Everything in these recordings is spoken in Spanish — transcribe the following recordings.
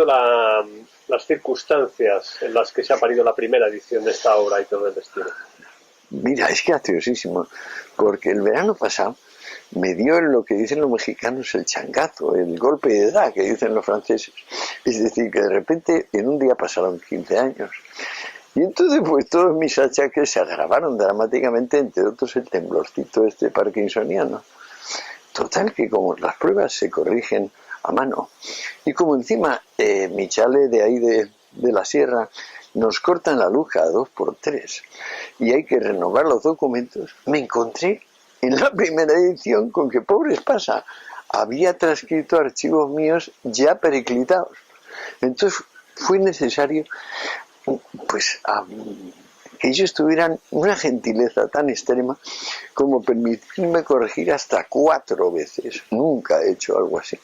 la- las circunstancias en las que se ha parido la primera edición de esta obra y todo el destino? Mira, es graciosísimo, porque el verano pasado me dio lo que dicen los mexicanos el changazo, el golpe de edad que dicen los franceses. Es decir, que de repente en un día pasaron 15 años. Y entonces pues todos mis achaques se agravaron dramáticamente, entre otros el temblorcito este parkinsoniano. Total que como las pruebas se corrigen a mano, y como encima mi chale de ahí de la sierra nos cortan la luz cada 2 por 3 y hay que renovar los documentos, me encontré en la primera edición con que, pobre Espasa, había transcrito archivos míos ya periclitados. Entonces fue necesario pues que ellos tuvieran una gentileza tan extrema como permitirme corregir hasta 4 veces. Nunca he hecho algo así.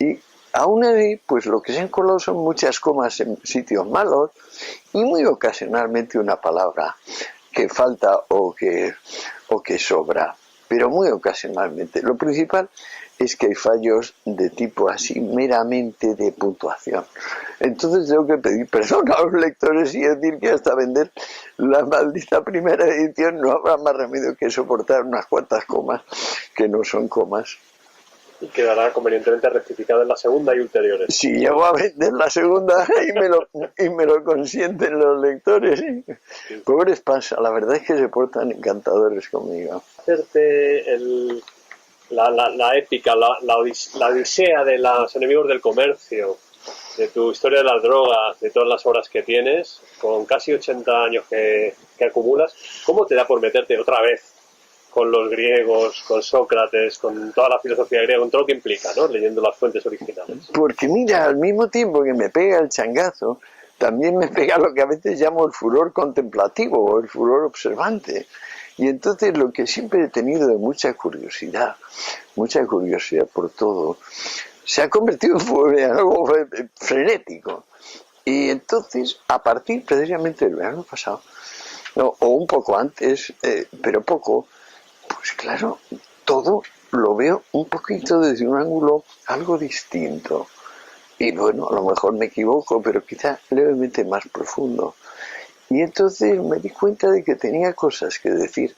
Y aún así, pues lo que se han colado son muchas comas en sitios malos y muy ocasionalmente una palabra que falta o que sobra, pero muy ocasionalmente. Lo principal es que hay fallos de tipo así meramente de puntuación. Entonces tengo que pedir perdón a los lectores y decir que hasta vender la maldita primera edición no habrá más remedio que soportar unas cuantas comas que no son comas. Y quedará convenientemente rectificada en la segunda y ulteriores. Si llego a vender la segunda y me lo consienten los lectores, ¿sí? Pobres Pasa, la verdad es que se portan encantadores conmigo. Hacerte la épica, la odisea de los enemigos del comercio, de tu historia de las drogas, de todas las horas que tienes, con casi 80 años que acumulas, ¿cómo te da por meterte otra vez con los griegos, con Sócrates, con toda la filosofía griega, con todo lo que implica, ¿no? Leyendo las fuentes originales? Porque mira, al mismo tiempo que me pega el changazo, también me pega lo que a veces llamo el furor contemplativo o el furor observante. Y entonces lo que siempre he tenido de mucha curiosidad por todo, se ha convertido en algo frenético. Y entonces, a partir precisamente del verano pasado, no, o un poco antes, pero poco, pues claro, todo lo veo un poquito desde un ángulo algo distinto. Y bueno, a lo mejor me equivoco, pero quizá levemente más profundo. Y entonces me di cuenta de que tenía cosas que decir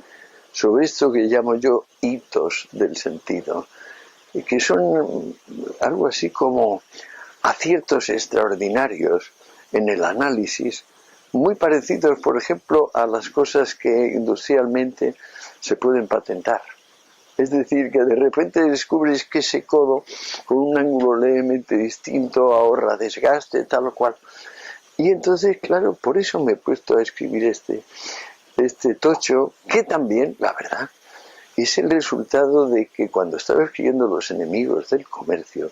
sobre esto que llamo yo hitos del sentido, y que son algo así como aciertos extraordinarios en el análisis, muy parecidos, por ejemplo, a las cosas que industrialmente se pueden patentar. Es decir, que de repente descubres que ese codo, con un ángulo levemente distinto, ahorra desgaste, tal o cual. Y entonces, claro, por eso me he puesto a escribir este tocho, que también, la verdad, es el resultado de que cuando estaba escribiendo Los enemigos del comercio,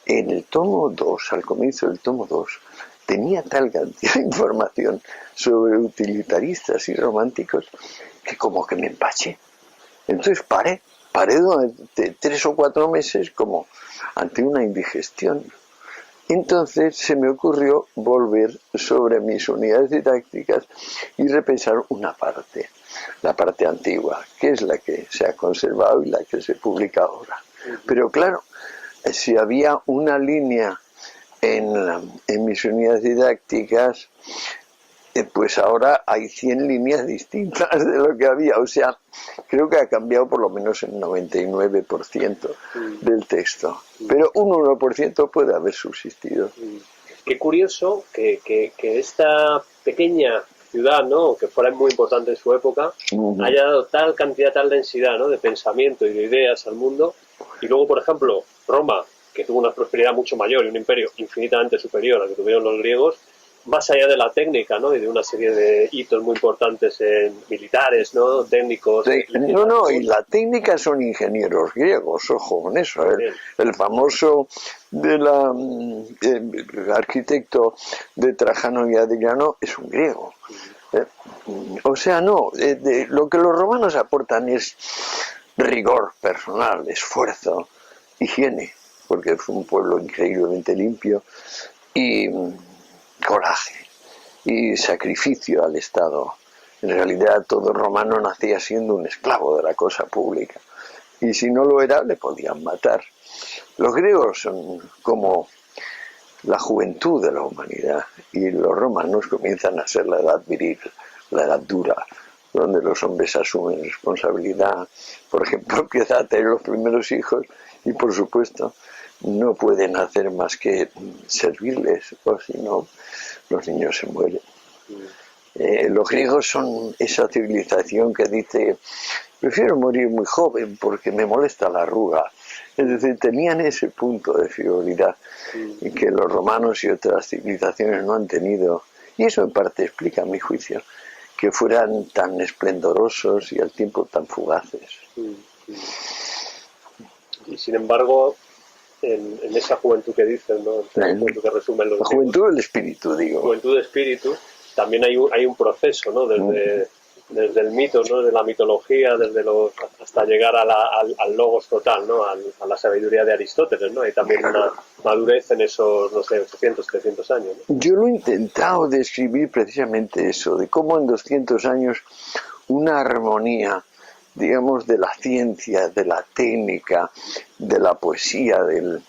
en el tomo 2, al comienzo del tomo 2, tenía tal cantidad de información sobre utilitaristas y románticos que como que me empaché. Entonces paré durante 3 o 4 meses como ante una indigestión. Entonces se me ocurrió volver sobre mis unidades didácticas y repensar una parte, la parte antigua, que es la que se ha conservado y la que se publica ahora. Pero claro, si había una línea en mis unidades didácticas, pues ahora hay 100 líneas distintas de lo que había. O sea, creo que ha cambiado por lo menos el 99% del texto. Pero un 1% puede haber subsistido. Qué curioso que esta pequeña ciudad, ¿no?, que fuera muy importante en su época, haya dado tal cantidad, tal densidad, ¿no?, de pensamiento y de ideas al mundo. Y luego, por ejemplo, Roma, que tuvo una prosperidad mucho mayor y un imperio infinitamente superior al que tuvieron los griegos, más allá de la técnica, ¿no?, y de una serie de hitos muy importantes en militares, ¿no?, técnicos. No, y la técnica son ingenieros griegos, ojo con eso. El famoso arquitecto de Trajano y Adriano es un griego. O sea, no, lo que los romanos aportan es rigor personal, esfuerzo, higiene, porque es un pueblo increíblemente limpio, y coraje y sacrificio al Estado. En realidad todo romano nacía siendo un esclavo de la cosa pública, y si no lo era le podían matar. Los griegos son como la juventud de la humanidad, y los romanos comienzan a ser la edad viril, la edad dura, donde los hombres asumen responsabilidad, por ejemplo, empiezan a tener los primeros hijos y, por supuesto, no pueden hacer más que servirles, o si no, los niños se mueren. Los griegos son esa civilización que dice: prefiero morir muy joven porque me molesta la arruga. Es decir, tenían ese punto de frivolidad que los romanos y otras civilizaciones no han tenido, y eso en parte explica, a mi juicio, que fueran tan esplendorosos y al tiempo tan fugaces. Y sin embargo, en esa juventud que dicen, ¿no? La juventud que resumen los la juventud del espíritu, digo. Juventud de espíritu, también hay un proceso, ¿no? Desde el mito, ¿no? De la mitología, hasta llegar al logos total, ¿no? A la sabiduría de Aristóteles, ¿no? Hay también una madurez en esos, no sé, 800, 300 años, ¿no? Yo lo he intentado describir precisamente eso, de cómo en 200 años una armonía, digamos, de la ciencia, de la técnica, de la poesía, del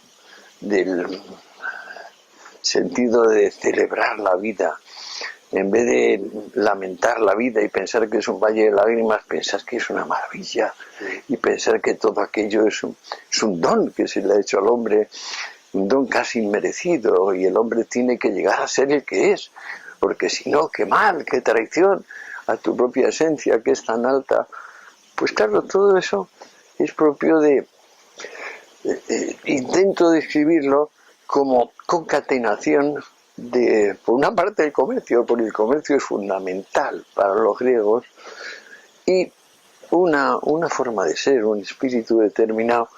sentido de celebrar la vida, en vez de lamentar la vida y pensar que es un valle de lágrimas, pensar que es una maravilla, y pensar que todo aquello es un don que se le ha hecho al hombre, un don casi inmerecido, y el hombre tiene que llegar a ser el que es, porque si no, qué mal, qué traición a tu propia esencia, que es tan alta. Pues claro, todo eso es propio de intento describirlo como concatenación de, por una parte, el comercio, porque el comercio es fundamental para los griegos, y una forma de ser, un espíritu determinado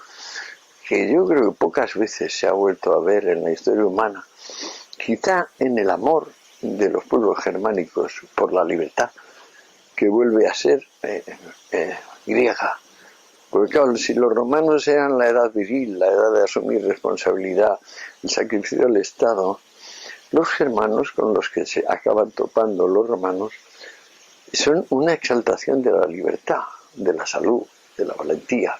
que yo creo que pocas veces se ha vuelto a ver en la historia humana, quizá en el amor de los pueblos germánicos por la libertad, que vuelve a ser griega. Porque claro, si los romanos eran la edad viril, la edad de asumir responsabilidad, el sacrificio del Estado, los germanos, con los que se acaban topando los romanos, son una exaltación de la libertad, de la salud, de la valentía,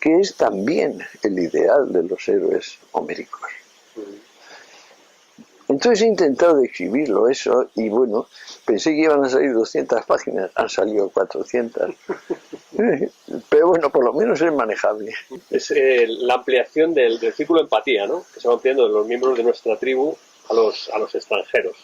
que es también el ideal de los héroes homéricos. Entonces he intentado describirlo eso, y bueno, pensé que iban a salir 200 páginas, han salido 400. Pero bueno, por lo menos es manejable. Es la ampliación del círculo de empatía, ¿no? Que se va ampliando de los miembros de nuestra tribu a los extranjeros.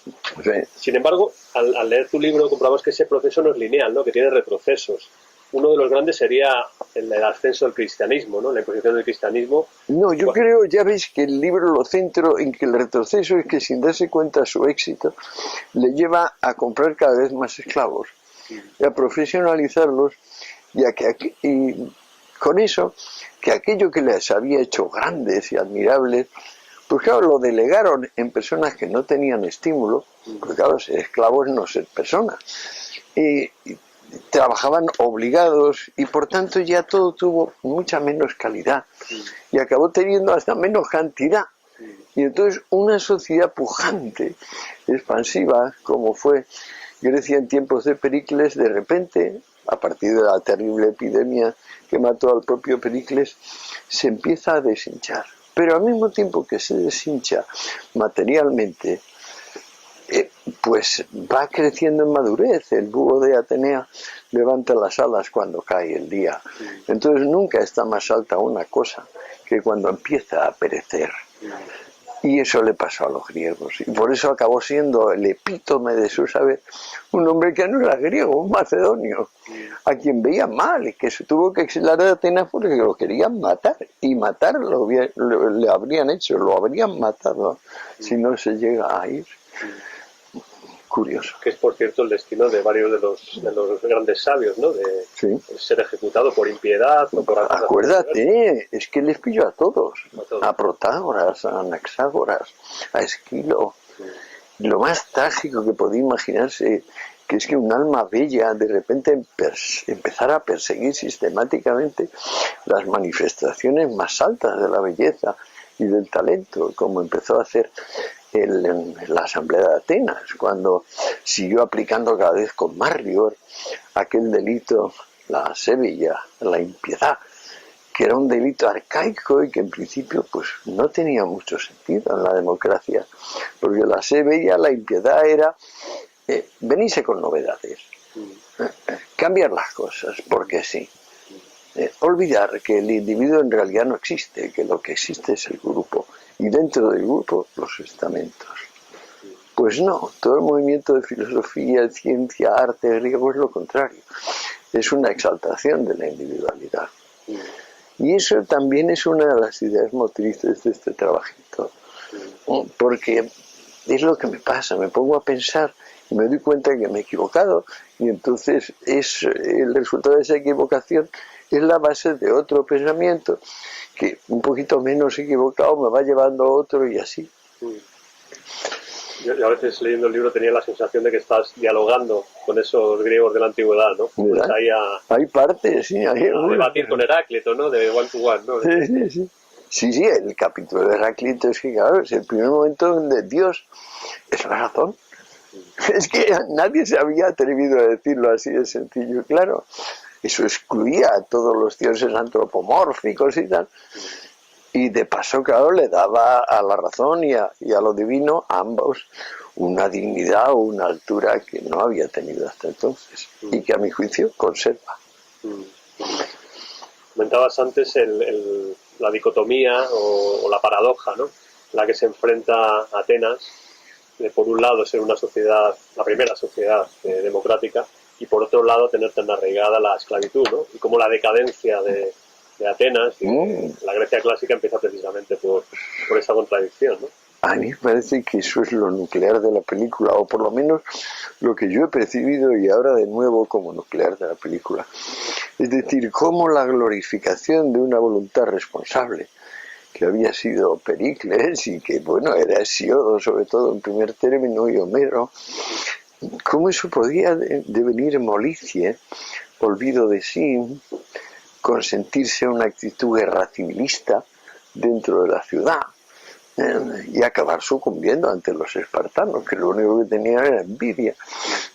Sí. Sin embargo, al leer tu libro comprobamos que ese proceso no es lineal, ¿no? Que tiene retrocesos. Uno de los grandes sería el ascenso del cristianismo, ¿no? La imposición del cristianismo. No, yo creo, ya veis que el libro lo centro en que el retroceso es que, sin darse cuenta su éxito, le lleva a comprar cada vez más esclavos, y a profesionalizarlos, y con eso, que aquello que les había hecho grandes y admirables, pues claro, lo delegaron en personas que no tenían estímulo, porque claro, ser esclavos no ser personas, y trabajaban obligados, y por tanto ya todo tuvo mucha menos calidad, y acabó teniendo hasta menos cantidad. Y entonces una sociedad pujante, expansiva, como fue Grecia en tiempos de Pericles, de repente, a partir de la terrible epidemia que mató al propio Pericles, se empieza a deshinchar. Pero al mismo tiempo que se deshincha materialmente, pues va creciendo en madurez. El búho de Atenea levanta las alas cuando cae el día. Entonces nunca está más alta una cosa que cuando empieza a perecer. Y eso le pasó a los griegos, y por eso acabó siendo el epítome de su saber un hombre que no era griego, un macedonio, a quien veía mal, y que se tuvo que exilar de Atenas porque lo querían matar, y matarlo le habrían hecho, lo habrían matado si no se llega a ir. Curioso. Que es, por cierto, el destino de varios de los grandes sabios, ¿no? De ser ejecutado por impiedad o por... Acuérdate, es que les pilló a todos. A Protágoras, a Anaxágoras, a Esquilo. Lo más trágico que podía imaginarse, que es que un alma bella de repente empezara a perseguir sistemáticamente las manifestaciones más altas de la belleza y del talento, como empezó a hacer en la Asamblea de Atenas, cuando siguió aplicando cada vez con más rigor aquel delito, la sevilla, la impiedad, que era un delito arcaico y que en principio pues no tenía mucho sentido en la democracia, porque la se veía, la impiedad era venirse con novedades, cambiar las cosas, porque sí. Olvidar que el individuo en realidad no existe, que lo que existe es el grupo, y dentro del grupo los estamentos. Pues no, todo el movimiento de filosofía, ciencia, arte griego es lo contrario, es una exaltación de la individualidad. Y eso también es una de las ideas motrices de este trabajito, porque es lo que me pasa, me pongo a pensar y me doy cuenta que me he equivocado, y entonces el resultado de esa equivocación es la base de otro pensamiento que un poquito menos equivocado me va llevando a otro y así. Yo a veces leyendo el libro tenía la sensación de que estás dialogando con esos griegos de la antigüedad, ¿no? Pues ahí hay partes, sí. Hay a debatir con Heráclito, ¿no? De one to one, ¿no? Sí, el capítulo de Heráclito es que, claro, es el primer momento donde Dios es la razón. Es que nadie se había atrevido a decirlo así de sencillo, claro. Eso excluía a todos los dioses antropomórficos y tal. Y de paso, claro, le daba a la razón y a lo divino, a ambos, una dignidad o una altura que no había tenido hasta entonces y que a mi juicio conserva. Comentabas antes la dicotomía o la paradoja, ¿no? La que se enfrenta Atenas, de por un lado ser una sociedad, la primera sociedad democrática, y por otro lado tener tan arraigada la esclavitud, ¿no? Y como la decadencia de Atenas y de la Grecia clásica empieza precisamente por esa contradicción, ¿no? A mí me parece que eso es lo nuclear de la película, o por lo menos lo que yo he percibido y ahora de nuevo como nuclear de la película. Es decir, cómo la glorificación de una voluntad responsable, que había sido Pericles y que, bueno, era Hesiodo sobre todo en primer término y Homero, cómo eso podía devenir molicie, olvido de sí, consentirse una actitud guerra civilista dentro de la ciudad y acabar sucumbiendo ante los espartanos, que lo único que tenían era envidia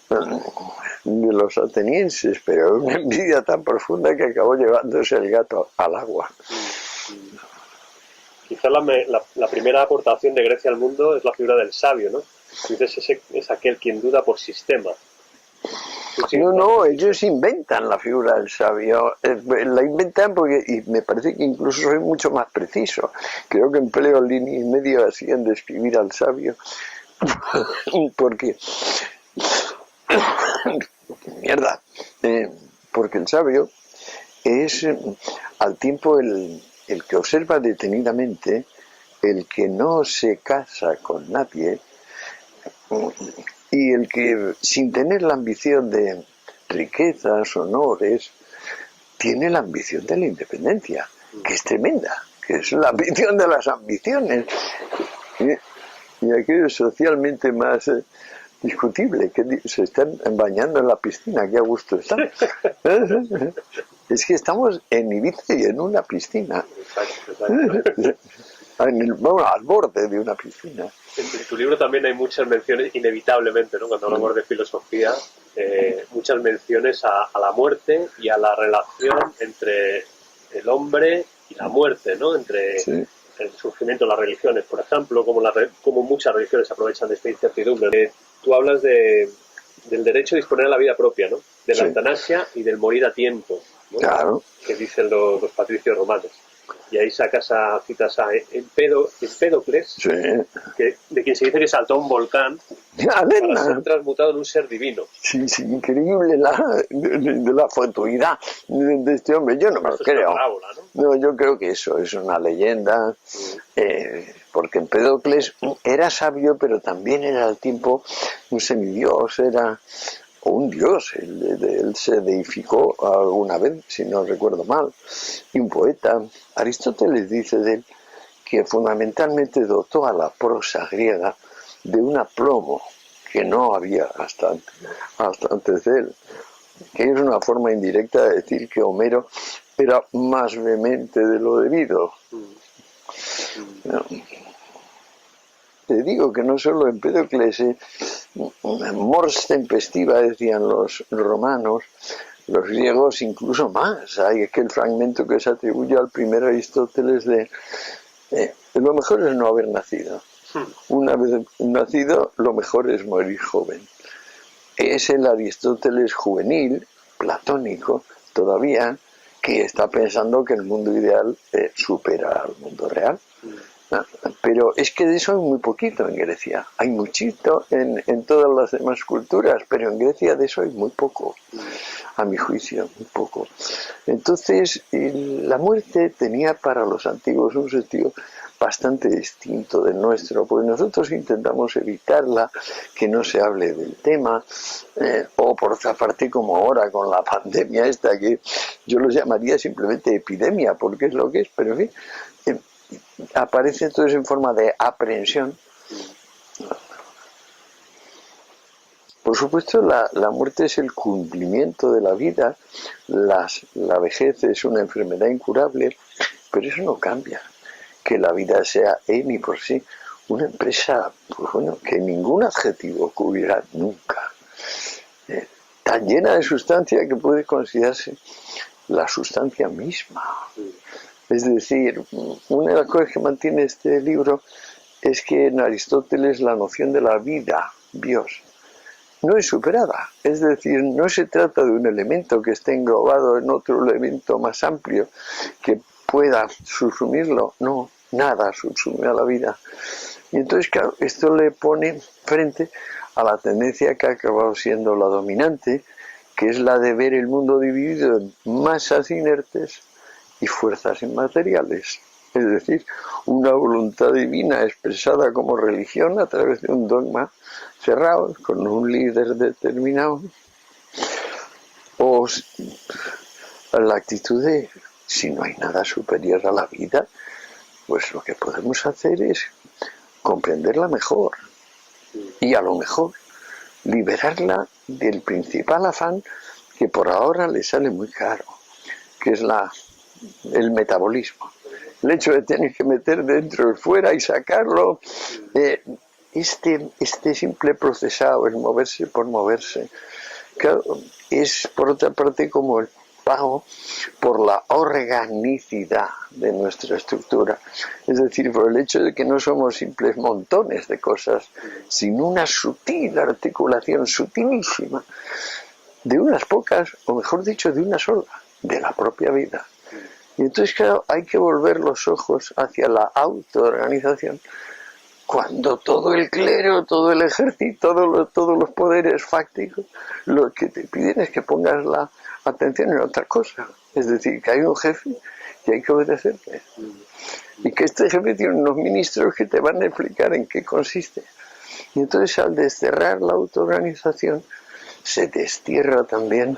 de los atenienses, pero una envidia tan profunda que acabó llevándose el gato al agua. Quizás la primera aportación de Grecia al mundo es la figura del sabio, ¿no? Dices, es aquel quien duda por sistema. No, ellos inventan la figura del sabio, la inventan porque, y me parece que incluso soy mucho más preciso, creo que empleo línea y medio así en describir al sabio, porque, porque el sabio es al tiempo el que observa detenidamente, el que no se casa con nadie, y el que, sin tener la ambición de riquezas, honores, tiene la ambición de la independencia, que es tremenda, que es la ambición de las ambiciones. Y aquello es socialmente más discutible, que se están bañando en la piscina, que a gusto están. Es que estamos en Ibiza y en una piscina. Al borde de una piscina. En tu libro también hay muchas menciones, inevitablemente, ¿no? Cuando hablamos de filosofía, muchas menciones a la muerte y a la relación entre el hombre y la muerte, ¿no? Entre el surgimiento de las religiones, por ejemplo, como muchas religiones aprovechan de esta incertidumbre. Tú hablas del derecho a disponer de la vida propia, ¿no? De la eutanasia y del morir a tiempo, ¿no? Claro. Que dicen los patricios romanos. Y ahí citas a Empédocles, de quien se dice que saltó a un volcán para ser transmutado en un ser divino. Sí, increíble de la fatuidad de este hombre. Yo no me lo creo. Parábola, ¿no? No, yo creo que eso es una leyenda, porque Empédocles era sabio, pero también era al tiempo un semidios, era un dios, él se deificó alguna vez, si no recuerdo mal, y un poeta. Aristóteles dice de él que fundamentalmente dotó a la prosa griega de un aplomo que no había hasta antes de él, que es una forma indirecta de decir que Homero era más vehemente de lo debido. No. Te digo que no solo Empédocles, mors tempestiva decían los romanos, Los griegos incluso más. Hay aquel fragmento que se atribuye al primer Aristóteles de lo mejor es no haber nacido. Una vez nacido, lo mejor es morir joven. Es el Aristóteles juvenil, platónico, todavía, que está pensando que el mundo ideal supera al mundo real. Pero es que de eso hay muy poquito en Grecia. Hay muchito en todas las demás culturas, pero en Grecia de eso hay muy poco, a mi juicio, muy poco. Entonces, la muerte tenía para los antiguos un sentido bastante distinto del nuestro, porque nosotros intentamos evitarla, que no se hable del tema, o por otra parte como ahora con la pandemia esta, que yo lo llamaría simplemente epidemia, porque es lo que es, pero en fin, aparece entonces en forma de aprehensión. Por supuesto, la muerte es el cumplimiento de la vida, la vejez es una enfermedad incurable, pero eso no cambia que la vida sea en y por sí una empresa, pues bueno, que ningún adjetivo cubrirá nunca, tan llena de sustancia que puede considerarse la sustancia misma. Es decir, una de las cosas que mantiene este libro es que en Aristóteles la noción de la vida, bios, no es superada. Es decir, no se trata de un elemento que esté englobado en otro elemento más amplio que pueda subsumirlo. No, nada subsume a la vida. Y entonces, claro, esto le pone frente a la tendencia que ha acabado siendo la dominante, que es la de ver el mundo dividido en masas inertes y fuerzas inmateriales. Es decir, una voluntad divina expresada como religión a través de un dogma cerrado, con un líder determinado, o la actitud de, si no hay nada superior a la vida, pues lo que podemos hacer es comprenderla mejor y a lo mejor liberarla del principal afán que por ahora le sale muy caro, que es el metabolismo. El hecho de tener que meter dentro y fuera y sacarlo, este simple procesado, el moverse por moverse, claro, es por otra parte como el pago por la organicidad de nuestra estructura. Es decir, por el hecho de que no somos simples montones de cosas, sino una sutil articulación, sutilísima, de unas pocas, o mejor dicho, de una sola, de la propia vida. Y entonces, claro, hay que volver los ojos hacia la autoorganización cuando todo el clero, todo el ejército, todos los poderes fácticos, lo que te piden es que pongas la atención en otra cosa. Es decir, que hay un jefe y hay que obedecerle. Y que este jefe tiene unos ministros que te van a explicar en qué consiste. Y entonces, al desterrar la autoorganización, se destierra también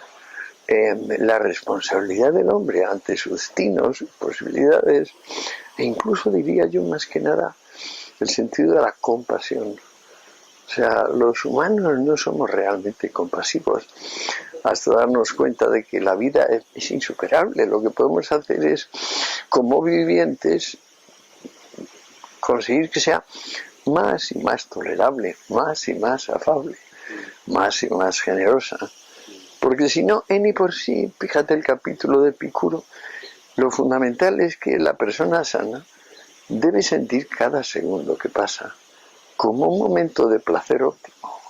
la responsabilidad del hombre ante sus destinos, sus posibilidades, e incluso diría yo más que nada el sentido de la compasión. O sea, los humanos no somos realmente compasivos hasta darnos cuenta de que la vida es insuperable. Lo que podemos hacer es, como vivientes, conseguir que sea más y más tolerable, más y más afable, más y más generosa. Porque si no, en y por sí, fíjate el capítulo de Epicuro, lo fundamental es que la persona sana debe sentir cada segundo que pasa como un momento de placer óptimo.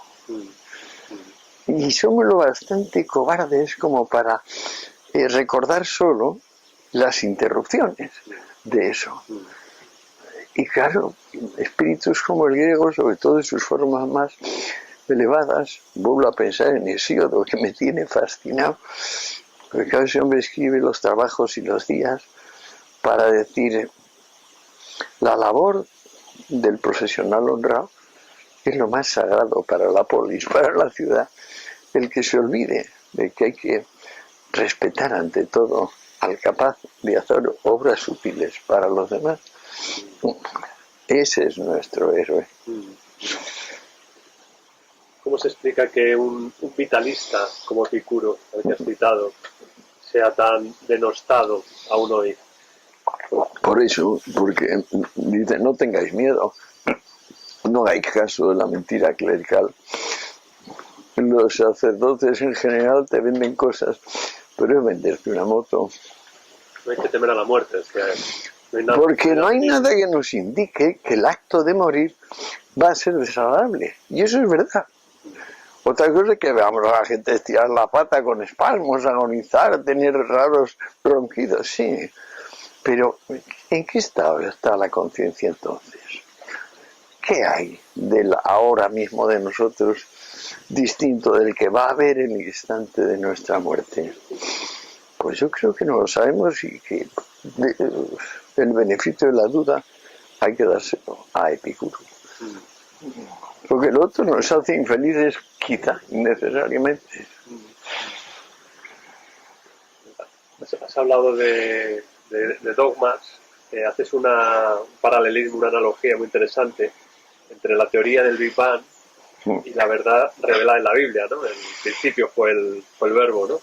Y somos lo bastante cobardes como para recordar solo las interrupciones de eso. Y claro, espíritus como el griego, sobre todo en sus formas más elevadas, vuelvo a pensar en Hesíodo, que me tiene fascinado, porque cada ese hombre escribe los trabajos y los días para decir, la labor del profesional honrado es lo más sagrado para la polis, para la ciudad. El que se olvide de que hay que respetar ante todo al capaz de hacer obras sutiles para los demás, ese es nuestro héroe. ¿Cómo se explica que un vitalista como Epicuro, el que has citado, sea tan denostado aún hoy? Por eso, porque dice, no tengáis miedo, no hagáis caso de la mentira clerical. Los sacerdotes en general te venden cosas pero es venderte una moto. No hay que temer a la muerte. Es que no hay nada, Porque no hay nada que nos indique que el acto de morir va a ser desagradable. Y eso es verdad. Otra cosa es que veamos a la gente estirar la pata con espasmos, agonizar, tener raros ronquidos, sí. Pero, ¿en qué estado está la conciencia entonces? ¿Qué hay del ahora mismo de nosotros distinto del que va a haber en el instante de nuestra muerte? Pues yo creo que no lo sabemos y que el beneficio de la duda hay que dárselo a Epicuro. Porque el otro nos hace infelices, quizá, innecesariamente. Has hablado de dogmas, haces un paralelismo, una analogía muy interesante entre la teoría del Big Bang y la verdad revelada en la Biblia, ¿no? El principio fue el verbo, ¿no?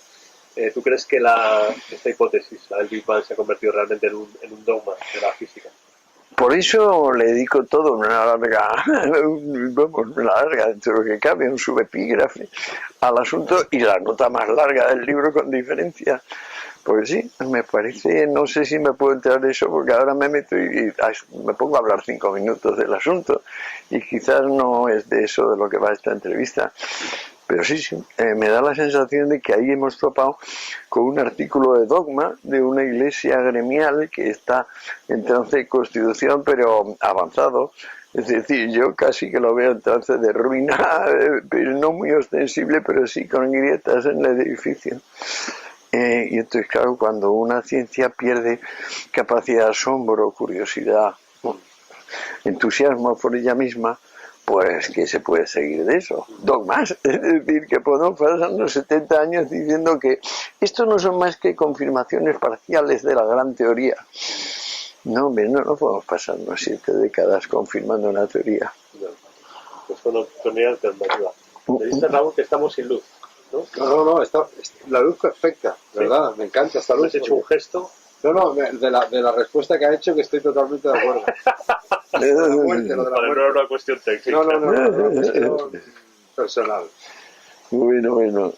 ¿Tú crees que esta hipótesis, la del Big Bang, se ha convertido realmente en un dogma de la física? Por eso le dedico todo una larga, dentro de lo que cabe, un subepígrafe al asunto y la nota más larga del libro con diferencia. Pues sí, me parece, no sé si me puedo enterar de eso porque ahora me meto y me pongo a hablar 5 minutos del asunto y quizás no es de eso de lo que va esta entrevista. Pero sí, me da la sensación de que ahí hemos topado con un artículo de dogma de una iglesia gremial que está en trance de constitución, pero avanzado. Es decir, yo casi que lo veo en trance de ruina, pero no muy ostensible, pero sí con grietas en el edificio. Y entonces, claro, cuando una ciencia pierde capacidad de asombro, curiosidad, entusiasmo por ella misma, pues ¿qué se puede seguir de eso? Dogmas, es decir, que podemos pasarnos 70 años diciendo que esto no son más que confirmaciones parciales de la gran teoría. No, no podemos pasarnos 7 décadas confirmando una teoría. No, pues con mi alternativa. Me dice Raúl que estamos sin luz, ¿no? No, está la luz perfecta, ¿verdad? Sí. Me encanta esta luz. ¿Has hecho un gesto? No, de la respuesta que ha hecho que estoy totalmente de acuerdo. Lo de la muerte. No era una cuestión técnica. No, cuestión personal. Bueno.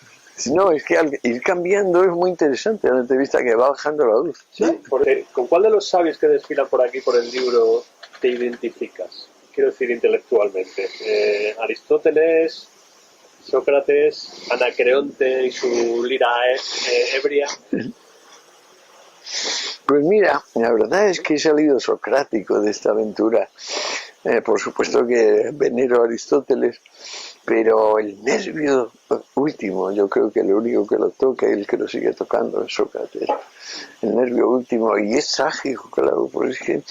No, es que al ir cambiando es muy interesante la entrevista que va bajando la luz. Sí, porque ¿con cuál de los sabios que desfilan por aquí por el libro te identificas? Quiero decir intelectualmente. Aristóteles, Sócrates, Anacreonte y su lira ebria. Pues mira, la verdad es que he salido socrático de esta aventura. Por supuesto que venero a Aristóteles, pero el nervio último, yo creo que el único que lo toca y el que lo sigue tocando es Sócrates. El nervio último, y es trágico, claro, porque es que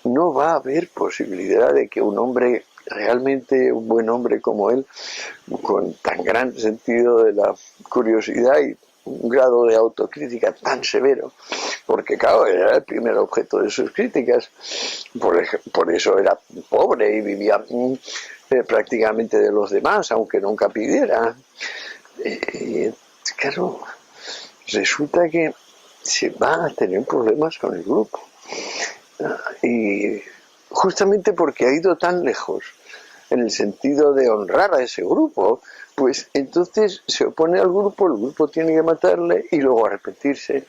no va a haber posibilidad de que un hombre, realmente un buen hombre como él, con tan gran sentido de la curiosidad y un grado de autocrítica tan severo, porque claro, era el primer objeto de sus críticas, por eso era pobre y vivía prácticamente de los demás, aunque nunca pidiera. Claro, resulta que se va a tener problemas con el grupo, y justamente porque ha ido tan lejos en el sentido de honrar a ese grupo, pues entonces se opone al grupo, el grupo tiene que matarle y luego arrepentirse.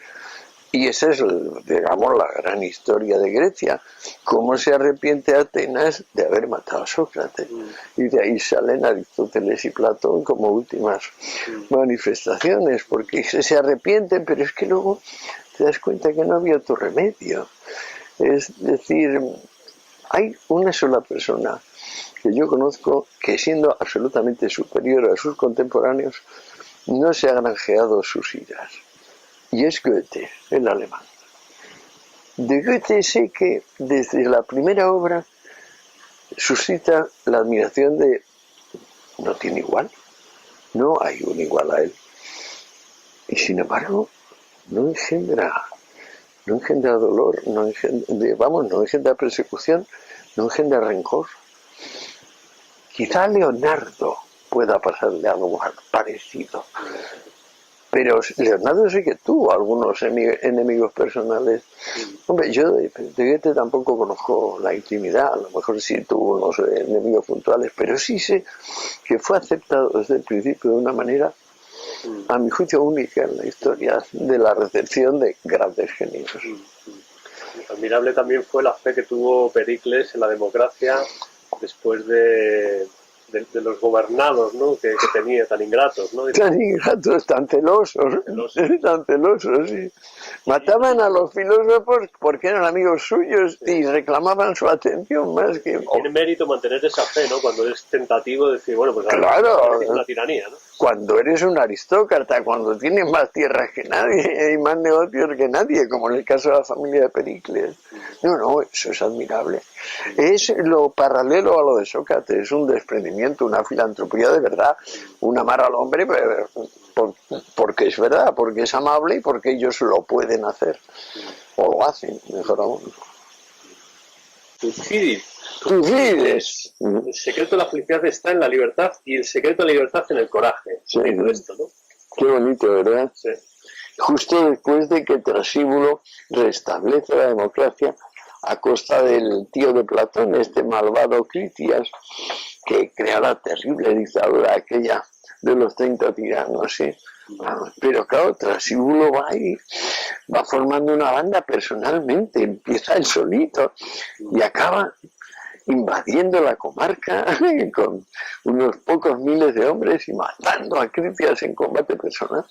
Y esa es, digamos, la gran historia de Grecia. Cómo se arrepiente Atenas de haber matado a Sócrates. Y de ahí salen Aristóteles y Platón como últimas manifestaciones, porque se arrepienten, pero es que luego te das cuenta que no había otro remedio. Es decir, hay una sola persona que yo conozco que, siendo absolutamente superior a sus contemporáneos, no se ha granjeado sus iras. Y es Goethe, el alemán. De Goethe sé que desde la primera obra suscita la admiración de no tiene igual, no hay un igual a él. Y sin embargo, no engendra dolor, no engendra persecución, no engendra rencor. Quizá a Leonardo pueda pasarle algo parecido. Pero Leonardo sí que tuvo algunos enemigos personales. Hombre, yo de Goethe tampoco conozco la intimidad, a lo mejor sí tuvo unos enemigos puntuales, pero sí sé que fue aceptado desde el principio de una manera a mi juicio única en la historia de la recepción de grandes genios. Admirable también fue la fe que tuvo Pericles en la democracia después de los gobernados, ¿no? que tenía, tan ingratos, ¿no? Tan ingratos, tan celosos, tan celosos, sí. Mataban a los filósofos porque eran amigos suyos y reclamaban su atención más que... Tiene mérito mantener esa fe, ¿no? Cuando es tentativo decir, bueno, pues claro, es una tiranía, ¿no? Cuando eres un aristócrata, cuando tienes más tierras que nadie y más negocios que nadie, como en el caso de la familia de Pericles. No, eso es admirable. Es lo paralelo a lo de Sócrates, es un desprendimiento, una filantropía de verdad, un amar al hombre porque es verdad, porque es amable y porque ellos lo pueden hacer, o lo hacen, mejor aún. Tucídides. El secreto de la felicidad está en la libertad y el secreto de la libertad en el coraje. Sí. Esto, ¿no? Qué bonito, ¿verdad? Sí. Justo después de que Trasíbulo restablece la democracia a costa del tío de Platón, este malvado Critias, que crea la terrible dictadura aquella de los 30 tiranos, ¿sí? Pero claro, Trasíbulo va y va formando una banda personalmente, empieza él solito y acaba invadiendo la comarca con unos pocos miles de hombres y matando a Critias en combate personal.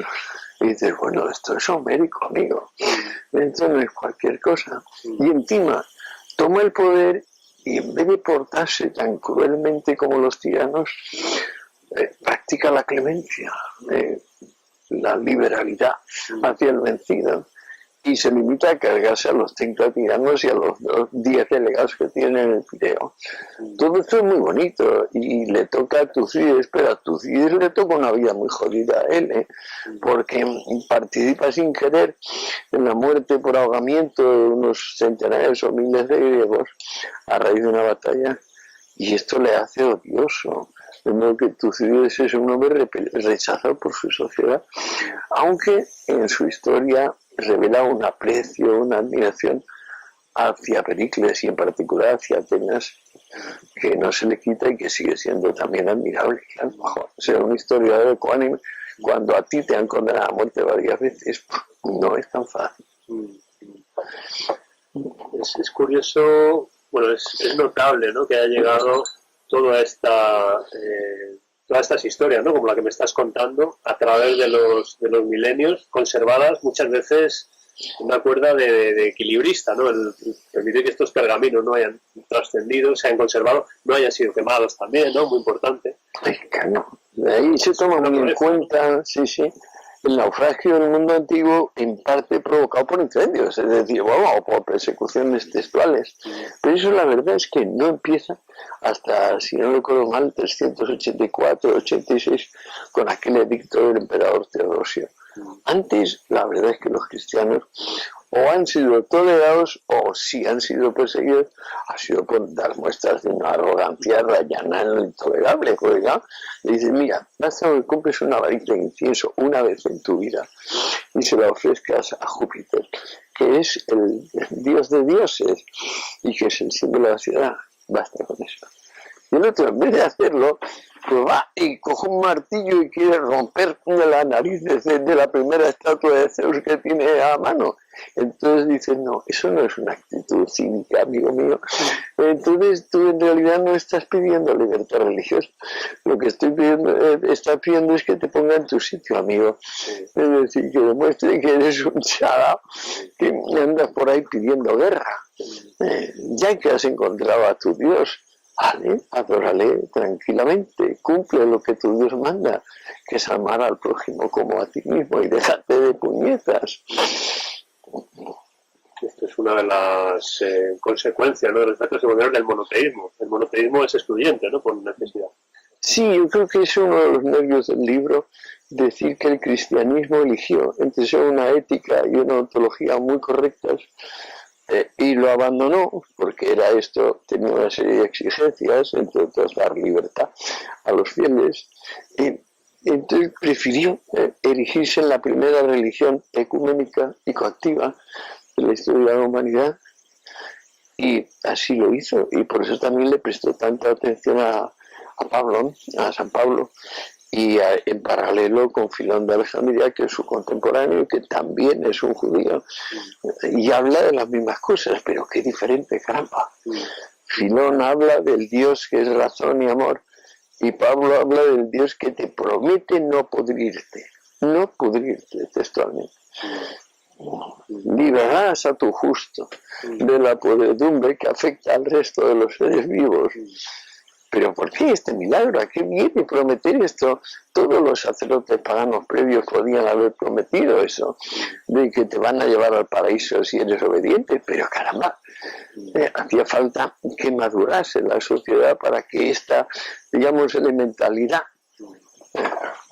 Y dices, bueno, esto es homérico, amigo. Esto no es cualquier cosa. Y encima toma el poder y en vez de portarse tan cruelmente como los tiranos, practica la clemencia, la liberalidad hacia el vencido. Y se limita a cargarse a los 30 tiranos y a los 10 delegados que tiene en el Pireo. Todo esto es muy bonito y le toca a Tucídides, pero a Tucídides le toca una vida muy jodida a él, porque participa sin querer en la muerte por ahogamiento de unos centenares o miles de griegos a raíz de una batalla, y esto le hace odioso. De modo que Tucídides es un hombre rechazado por su sociedad, aunque en su historia revela un aprecio, una admiración hacia Pericles y en particular hacia Atenas, que no se le quita y que sigue siendo también admirable. Claro, ser un historiador ecuánime cuando a ti te han condenado a muerte varias veces, no es tan fácil. Es curioso, bueno, es notable, ¿no? Que haya llegado todas estas historias, ¿no? Como la que me estás contando, a través de los milenios, conservadas muchas veces una cuerda de equilibrista, ¿no? El permitir que estos pergaminos no hayan trascendido, se hayan conservado, no hayan sido quemados también, ¿no? Muy importante. Claro. Ahí se toma muy en cuenta, sí, el naufragio del mundo antiguo en parte provocado por incendios, es decir, o por persecuciones textuales. Pero eso la verdad es que no empieza hasta, si no recuerdo mal, 384-86, con aquel edicto del emperador Teodosio. Antes, la verdad es que los cristianos o han sido tolerados o si han sido perseguidos, ha sido por dar muestras de una arrogancia rayana en lo intolerable. Le dices, mira, basta que compres una varita de incienso una vez en tu vida y se la ofrezcas a Júpiter, que es el dios de dioses y que es el símbolo de la ciudad. Basta con eso. Y el otro, en vez de hacerlo, pues va y coge un martillo y quiere romper la nariz de la primera estatua de Zeus que tiene a mano. Entonces dices, no, eso no es una actitud cínica, amigo mío. Entonces tú en realidad no estás pidiendo libertad religiosa. Lo que estás pidiendo es que te ponga en tu sitio, amigo. Es decir, que demuestre que eres un chada que andas por ahí pidiendo guerra. Ya que has encontrado a tu Dios, vale, adórale tranquilamente, cumple lo que tu Dios manda, que es amar al prójimo como a ti mismo y déjate de puñetas. Esto es una de las consecuencias, ¿no? De los efectos secundarios del monoteísmo. El monoteísmo es excluyente, ¿no? Por necesidad. Sí, yo creo que es uno de los nervios del libro, decir que el cristianismo eligió entre ser una ética y una ontología muy correctas, y lo abandonó porque era esto, tenía una serie de exigencias, entre otras dar libertad a los fieles, y entonces prefirió erigirse en la primera religión ecuménica y coactiva de la historia de la humanidad, y así lo hizo, y por eso también le prestó tanta atención a San Pablo, y en paralelo con Filón de Alejandría, que es su contemporáneo, que también es un judío, y habla de las mismas cosas, pero qué diferente, caramba. Filón habla del Dios que es razón y amor, y Pablo habla del Dios que te promete no pudrirte textualmente. Librarás a tu justo de la podredumbre que afecta al resto de los seres vivos. Pero ¿por qué este milagro? ¿A qué viene prometer esto? Todos los sacerdotes paganos previos podían haber prometido eso, de que te van a llevar al paraíso si eres obediente, pero caramba, hacía falta que madurase la sociedad para que esta, digamos, elementalidad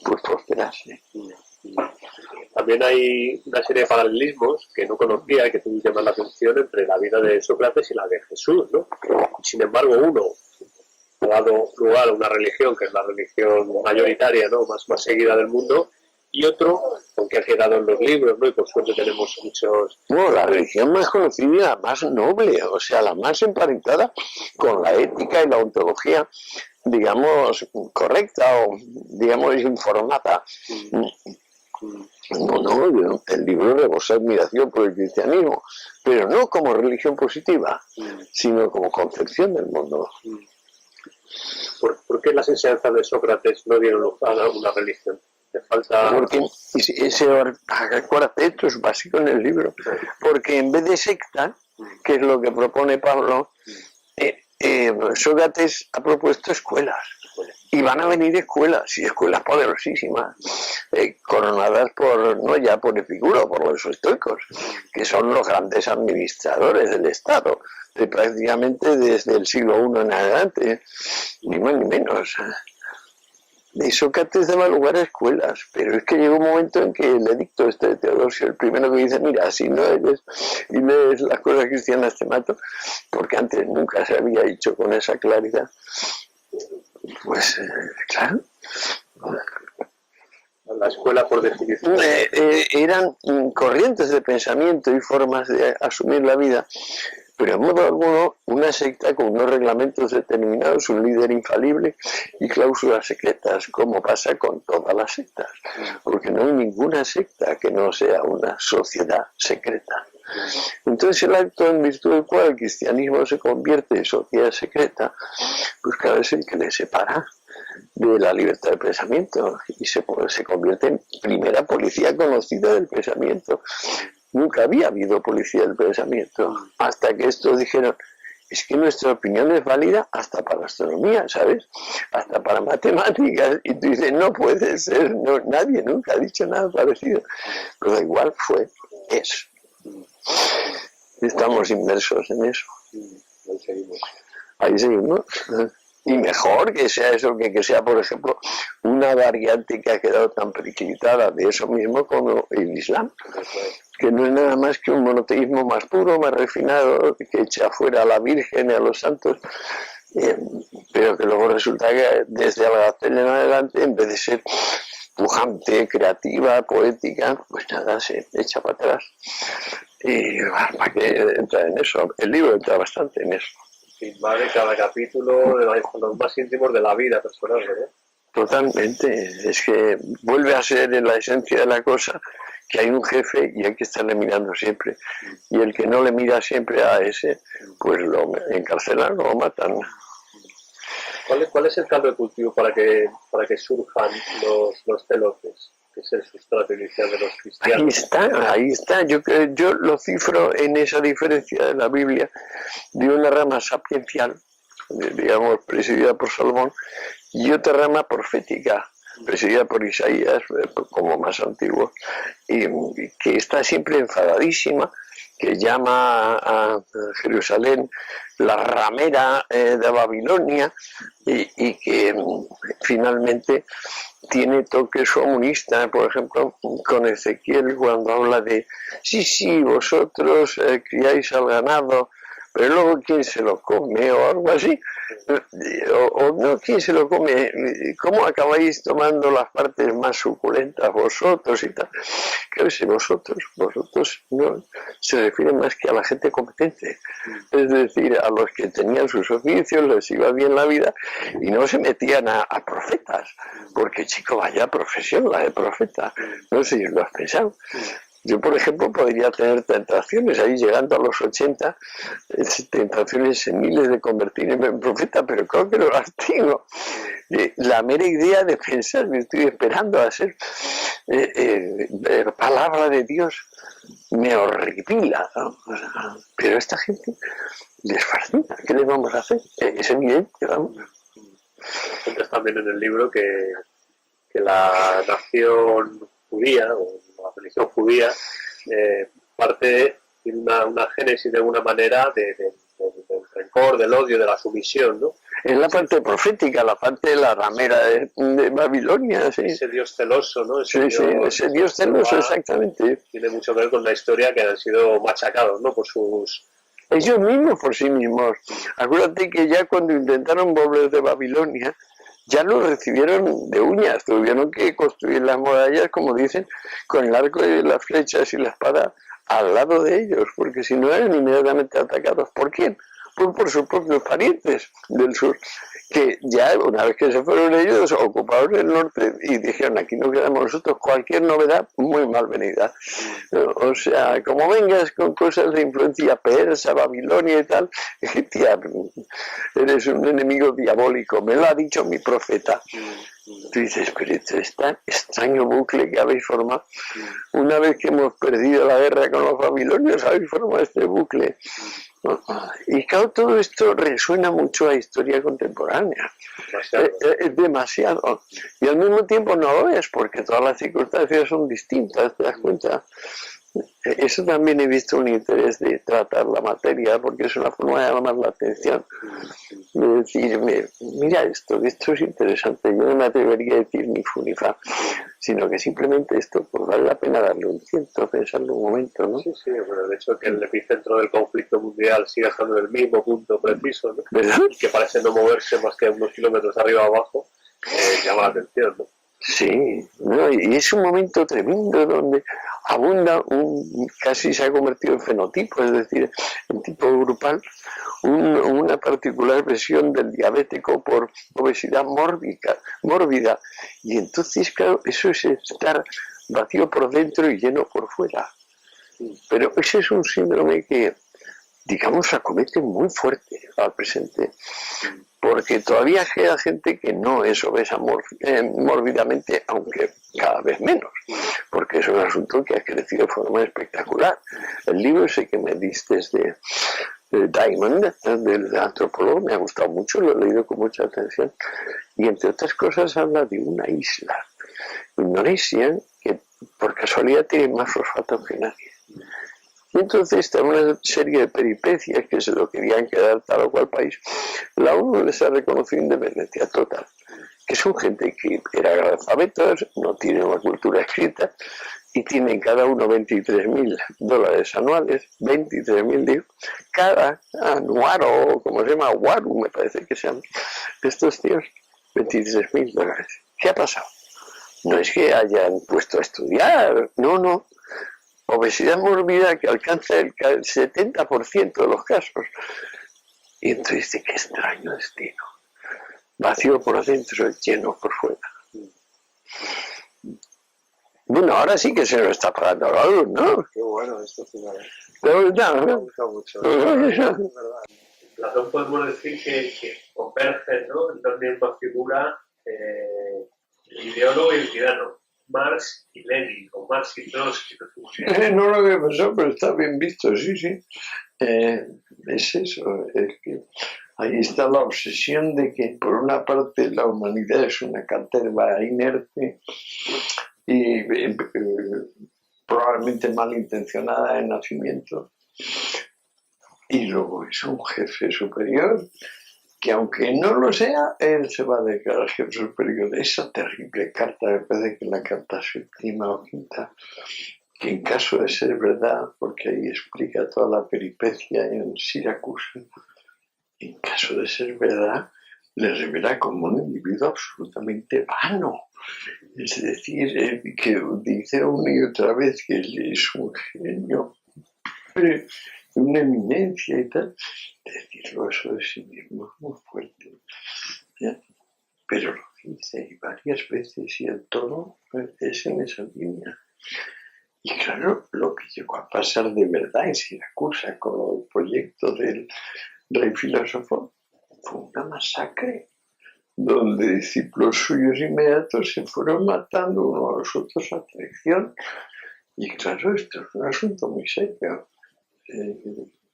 pues prosperase. También hay una serie de paralelismos que no conocía y que tuve que llamar la atención entre la vida de Sócrates y la de Jesús, ¿no? Sin embargo, uno ha dado lugar a una religión que es la religión mayoritaria, ¿no? más seguida del mundo, y otro, aunque ha quedado en los libros, ¿no? Y por suerte tenemos muchos... Bueno, la religión más conocida, la más noble, o sea, la más emparentada con la ética y la ontología, digamos, correcta o, digamos, informada. No, el libro rebosa admiración por el cristianismo, pero no como religión positiva, sino como concepción del mundo. ¿Por qué las enseñanzas de Sócrates no dieron lugar a una religión? ¿Le falta...? Porque acuérdate, esto es básico en el libro, porque en vez de secta, que es lo que propone Pablo, Sócrates ha propuesto escuelas. Y van a venir escuelas, y escuelas poderosísimas, coronadas no ya por Epicuro, por los estoicos, que son los grandes administradores del Estado, prácticamente desde el siglo I en adelante, ni más ni menos. Y Sócrates daba lugar a escuelas, pero es que llegó un momento en que el edicto de Teodosio, el primero que dice, mira, si no eres y lees las cosas cristianas te mato, porque antes nunca se había dicho con esa claridad. Pues, claro. La escuela, por definición. Eran corrientes de pensamiento y formas de asumir la vida, pero en modo alguno una secta con unos reglamentos determinados, un líder infalible y cláusulas secretas, como pasa con todas las sectas, porque no hay ninguna secta que no sea una sociedad secreta. Entonces el acto en virtud del cual el cristianismo se convierte en sociedad secreta, pues claro, es el que le separa de la libertad de pensamiento y se convierte en primera policía conocida del pensamiento. Nunca había habido policía del pensamiento, hasta que estos dijeron, es que nuestra opinión es válida hasta para astronomía, ¿sabes? Hasta para matemáticas. Y tú dices, no puede ser, no, nadie nunca ha dicho nada parecido. Pero da igual, es. Estamos inmersos en eso. Ahí seguimos. Y mejor que sea eso que sea, por ejemplo, una variante que ha quedado tan periclitada de eso mismo como el Islam, que no es nada más que un monoteísmo más puro, más refinado, que echa fuera a la Virgen y a los santos, pero que luego resulta que desde Algacel en adelante, en vez de ser pujante, creativa, poética, pues nada, se echa para atrás. Y ¿para qué entrar en eso? El libro entra bastante en eso. Invade cada capítulo de los más íntimos de la vida personal, ¿verdad? Totalmente. Es que vuelve a ser en la esencia de la cosa que hay un jefe y hay que estarle mirando siempre. Y el que no le mira siempre a ese, pues lo encarcelan o lo matan. ¿Cuál es el caldo de cultivo para que surjan los celotes? Que es el sustrato inicial de los cristianos. Ahí está. Yo lo cifro en esa diferencia de la Biblia de una rama sapiencial, digamos, presidida por Salomón, y otra rama profética, presidida por Isaías, como más antiguo, y que está siempre enfadadísima, que llama a Jerusalén la ramera de Babilonia y que finalmente tiene toques comunistas, por ejemplo, con Ezequiel cuando habla de sí, vosotros criáis al ganado pero luego quién se lo come o algo así, o no, quién se lo come, ¿cómo acabáis tomando las partes más suculentas vosotros y tal? Claro, si vosotros no se refiere más que a la gente competente, es decir, a los que tenían sus oficios, les iba bien la vida y no se metían a profetas, porque chico, vaya profesión la de profeta, no sé si lo has pensado. Yo, por ejemplo, podría tener tentaciones ahí llegando a los 80, tentaciones miles de convertirme en profeta, pero creo que no las tengo. La mera idea de pensar, me estoy esperando a ser palabra de Dios, me horripila, ¿no? O sea, pero a esta gente les fascina, ¿qué les vamos a hacer? Es evidente, vamos. Cuentas también en el libro que la nación judía, o la religión judía, parte de una génesis de alguna manera del rencor, del odio, de la sumisión, ¿no? Es la parte profética, la parte de la ramera de Babilonia, sí. Ese Dios celoso, ¿no? Ese Dios celoso, exactamente. Tiene mucho que ver con la historia que han sido machacados, ¿no? Por sus... Ellos mismos por sí mismos. Acuérdate que ya cuando intentaron volver de Babilonia, ya lo recibieron de uñas, tuvieron que construir las murallas, como dicen, con el arco y las flechas y la espada al lado de ellos, porque si no eran inmediatamente atacados. ¿Por quién? Pues por sus propios parientes del sur, que ya una vez que se fueron ellos, ocuparon el norte y dijeron, aquí no quedamos nosotros, cualquier novedad muy malvenida. O sea, como vengas con cosas de influencia persa, Babilonia y tal, tía, eres un enemigo diabólico, me lo ha dicho mi profeta. Tú dices, pero esto es tan extraño bucle que habéis formado. Una vez que hemos perdido la guerra con los babilonios, habéis formado este bucle. Y claro, todo esto resuena mucho a historia contemporánea. Es demasiado. Y al mismo tiempo no lo es, porque todas las circunstancias son distintas, ¿te das cuenta? Eso también he visto un interés de tratar la materia, porque es una forma de llamar la atención. De decirme, mira esto es interesante. Yo no me atrevería a decir ni fu ni fa, sino que simplemente esto, pues vale la pena darle un tiento, pensarlo un momento, ¿no? Sí, bueno, el hecho de que el epicentro del conflicto mundial siga estando en el mismo punto preciso, ¿no? ¿Verdad? Y que parece no moverse más que unos kilómetros arriba o abajo, llama la atención, ¿no? Sí, ¿no? Y es un momento tremendo donde abunda casi se ha convertido en fenotipo, es decir, en tipo grupal, una particular versión del diabético por obesidad mórbida. Y entonces, claro, eso es estar vacío por dentro y lleno por fuera. Pero ese es un síndrome que, digamos, acomete muy fuerte al presente. Porque todavía queda gente que no es obesa mórbidamente, aunque cada vez menos, porque es un asunto que ha crecido de forma espectacular. El libro ese que me diste de Diamond, del antropólogo, me ha gustado mucho, lo he leído con mucha atención, y entre otras cosas habla de una isla, Indonesia, que por casualidad tiene más fosfato que nadie. Y entonces está una serie de peripecias que se lo querían quedar tal o cual país. La ONU les ha reconocido independencia total, que son gente que eran analfabetos, no tienen una cultura escrita y tienen cada uno $23.000 anuales, 23.000 digo, cada anual o como se llama, Waru me parece que se llaman estos tíos, $23.000. ¿Qué ha pasado? No es que hayan puesto a estudiar, no. Obesidad mórbida que alcanza el 70% de los casos. Y entonces dice, qué extraño destino. Vacío por dentro, lleno por fuera. Bueno, ahora sí que se nos está pagando la luz, ¿no? Qué bueno esto, final. De verdad, Me ¿no? gusta mucho. Platón podemos decir que convergen, ¿no? En torno a una figura el ideólogo y el tirano. Marx y Lenin, o Marx y Trotsky. No lo había pensado, pero está bien visto, sí. Es eso, es que ahí está la obsesión de que por una parte la humanidad es una caterva inerte y probablemente malintencionada de nacimiento, y luego es un jefe superior que aunque no lo sea, él se va a declarar jefe superior. Esa terrible carta, me parece que la carta séptima o quinta, que en caso de ser verdad, porque ahí explica toda la peripecia en Siracusa, en caso de ser verdad, le revela como un individuo absolutamente vano. Es decir, que dice una y otra vez que él es un genio, una eminencia y tal. Decirlo eso de sí mismo es muy fuerte. ¿Ya? Pero lo dice y varias veces y el tono es en esa línea. Y claro, lo que llegó a pasar de verdad en Siracusa con el proyecto del rey filósofo fue una masacre, donde discípulos suyos inmediatos se fueron matando unos a los otros a traición. Y claro, esto es un asunto muy serio.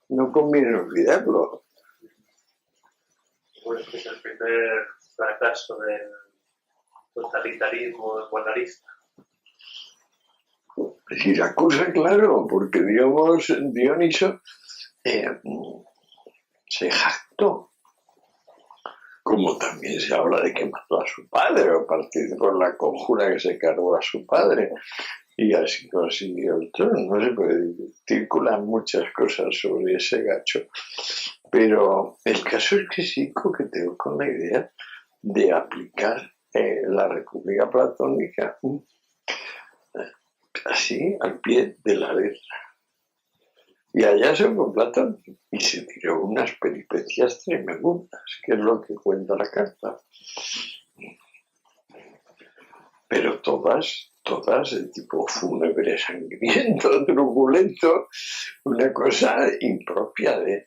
No conviene olvidarlo. Bueno, es el primer fracaso del totalitarismo guardarista. Siracusa, claro, porque digamos, Dioniso se jactó, como también se habla de que mató a su padre o participó en la conjura que se cargó a su padre y así consiguió el trono. No se puede circular muchas cosas sobre ese gacho, pero el caso es que sí coqueteo con la idea de aplicar la República Platónica así al pie de la letra. Y allá se fue Platón y se tiró unas peripecias tremendas, que es lo que cuenta la carta. Pero todas de tipo fúnebre, sangriento, truculento, una cosa impropia de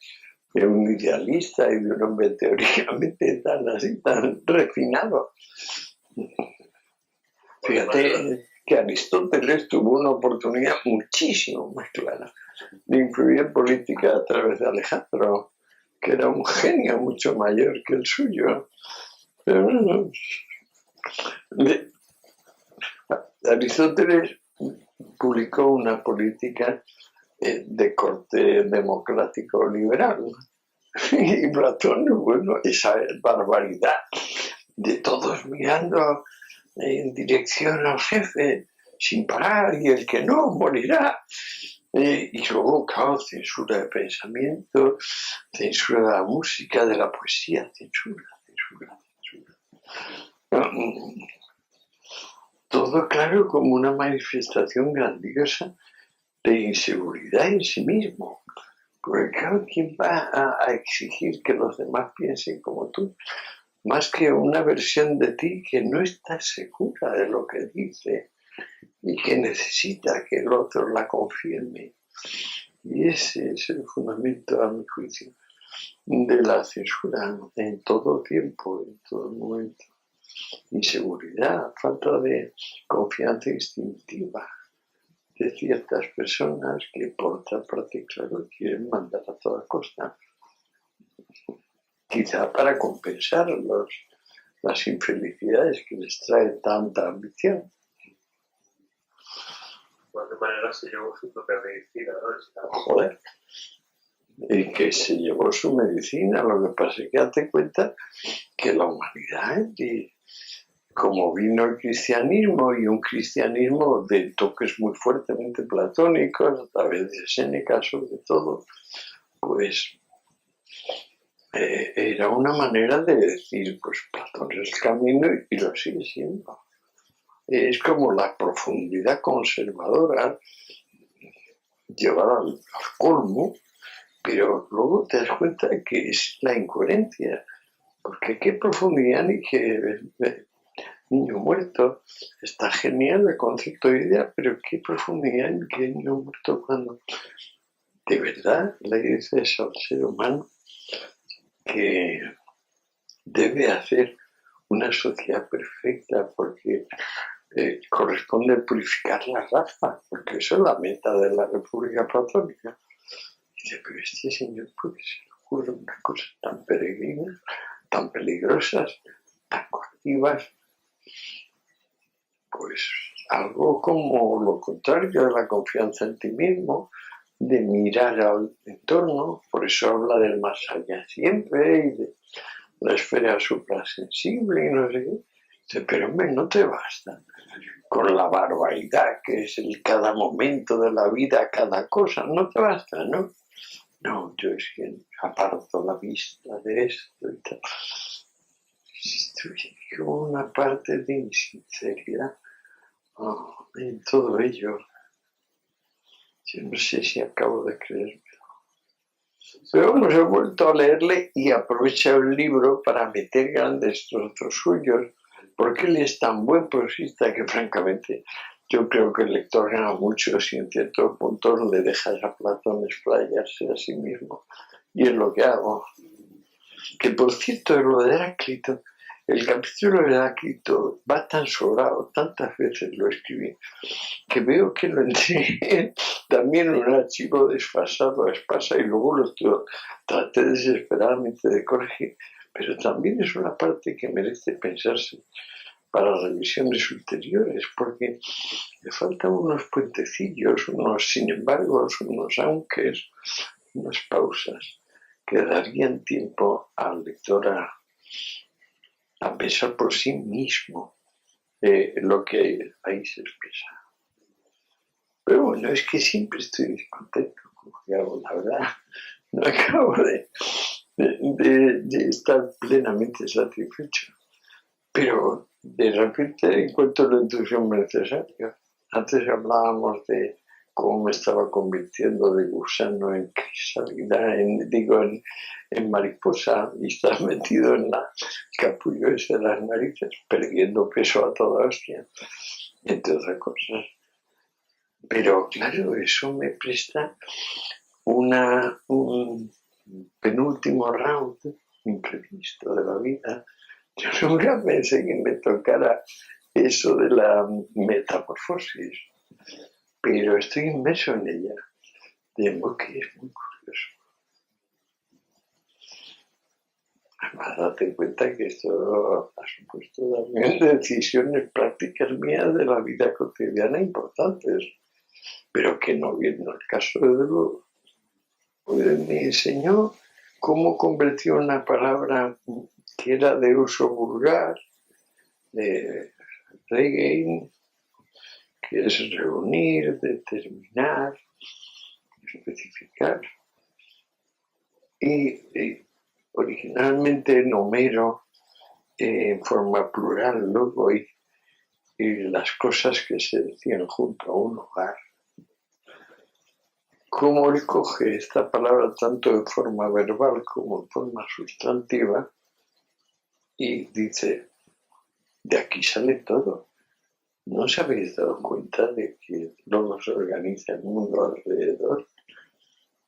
un idealista y de un hombre teóricamente tan refinado. Fíjate que Aristóteles tuvo una oportunidad muchísimo más clara de influir en política a través de Alejandro, que era un genio mucho mayor que el suyo. Pero no, Aristóteles publicó una política de corte democrático liberal. Y Platón, bueno, esa barbaridad de todos mirando en dirección al jefe sin parar y el que no morirá. Y luego, claro, censura de pensamiento, censura de la música, de la poesía, censura. Todo claro como una manifestación grandiosa de inseguridad en sí mismo. Porque claro, ¿quién va a exigir que los demás piensen como tú? Más que una versión de ti que no está segura de lo que dice y que necesita que el otro la confirme. Y ese es el fundamento, a mi juicio, de la censura en todo tiempo, en todo momento. Inseguridad, falta de confianza instintiva de ciertas personas que por otra parte, claro, quieren mandar a toda costa. Quizá para compensar las infelicidades que les trae tanta ambición. De alguna manera se llevó su propia medicina, ¿no? Joder. Y que se llevó su medicina. Lo que pasa es que date cuenta que la humanidad, como vino el cristianismo, y un cristianismo de toques muy fuertemente platónicos, a través de Séneca sobre todo, pues era una manera de decir, pues Platón es el camino y lo sigue siendo. Es como la profundidad conservadora llevada al colmo, pero luego te das cuenta que es la incoherencia, porque qué profundidad ni qué niño muerto. Está genial el concepto de idea, pero qué profundidad ni qué niño muerto cuando de verdad le dices al ser humano que debe hacer una sociedad perfecta porque corresponde purificar la raza, porque eso es la meta de la República Platónica. Y dice, pero este señor, ¿por qué se le ocurre una cosa tan peregrina, tan peligrosas, tan coactivas? Pues algo como lo contrario de la confianza en ti mismo, de mirar al entorno, por eso habla del más allá siempre y de la esfera suprasensible y no sé qué. Pero hombre, no te basta con la barbaridad que es el cada momento de la vida, cada cosa, no te basta, ¿no? No, yo es que aparto la vista de esto y tal. Estoy con una parte de insinceridad en todo ello. Yo no sé si acabo de creerme. Pero hemos vuelto a leerle y aprovecha el libro para meter grandes trozos suyos, porque él es tan buen prosista que francamente yo creo que el lector gana mucho si en ciertos puntos le dejas a Platón explayarse a sí mismo. Y es lo que hago. Que por cierto, lo de Heráclito, el capítulo de Heráclito va tan sobrado, tantas veces lo escribí, que veo que lo entré también en un archivo desfasado a espasa y luego lo traté desesperadamente de corregir, pero también es una parte que merece pensarse para revisiones ulteriores, porque le faltan unos puentecillos, unos sin embargo, unos aunques, unas pausas que darían tiempo al lector a pensar por sí mismo lo que ahí se expresa. Pero bueno, es que siempre estoy descontento con lo que hago, la verdad. No acabo de estar plenamente satisfecho. Pero de repente encuentro el entusiasmo necesario. Antes hablábamos de cómo me estaba convirtiendo de gusano en crisálida, en mariposa, y estaba metido en la capullo ese de las narices, perdiendo peso a toda hostia, entre otras cosas. Pero claro, eso me presta un penúltimo round imprevisto de la vida. Yo nunca pensé que me tocara eso de la metamorfosis, pero estoy inmerso en ella, de modo que es muy curioso. Además, date cuenta que esto ha supuesto también decisiones prácticas mías de la vida cotidiana importantes, pero que no viene al caso de luego. Me enseñó cómo convertir una palabra que era de uso vulgar, de regain, que es reunir, determinar, especificar. Y originalmente en Homero, en forma plural, luego y las cosas que se decían junto a un hogar. Cómo él coge esta palabra tanto en forma verbal como en forma sustantiva y dice, de aquí sale todo. ¿No os habéis dado cuenta de que luego se organiza el mundo alrededor?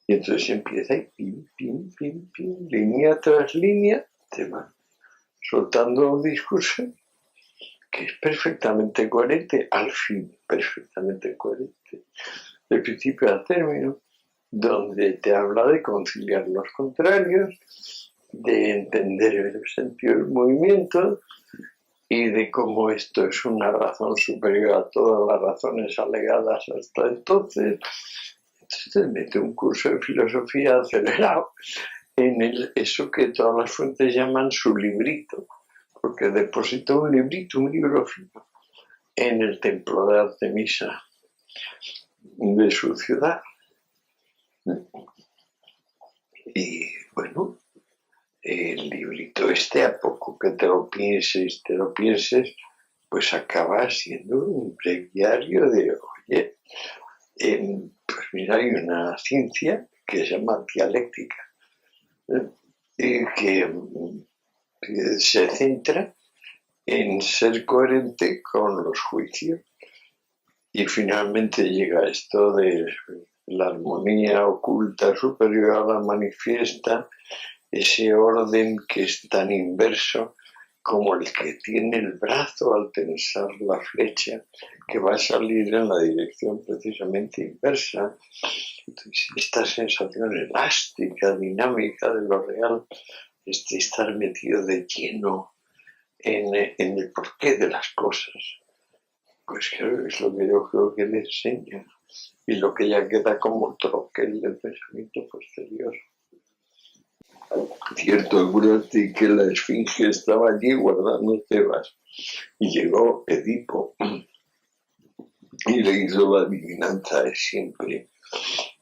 Y entonces empieza y pim, pim, pim, pim, línea tras línea, te va soltando un discurso que es perfectamente coherente, al fin perfectamente coherente, de principio a término, donde te habla de conciliar los contrarios, de entender el sentido del movimiento y de cómo esto es una razón superior a todas las razones alegadas hasta entonces. Entonces te mete un curso de filosofía acelerado en eso que todas las fuentes llaman su librito, porque depositó un librito, un libro fino, en el templo de Artemisa de su ciudad. Y bueno, el librito a poco que te lo pienses, pues acaba siendo un breviario de, oye, pues mira, hay una ciencia que se llama dialéctica, y que se centra en ser coherente con los juicios. Y finalmente llega esto de la armonía oculta superior a la manifiesta, ese orden que es tan inverso como el que tiene el brazo al tensar la flecha, que va a salir en la dirección precisamente inversa. Entonces, esta sensación elástica, dinámica de lo real, estar metido de lleno en el porqué de las cosas, pues claro, es lo que yo creo que le enseña y lo que ya queda como troquel del pensamiento posterior. Cierto, acuérdate que la esfinge estaba allí guardando Tebas y llegó Edipo y le hizo la adivinanza de siempre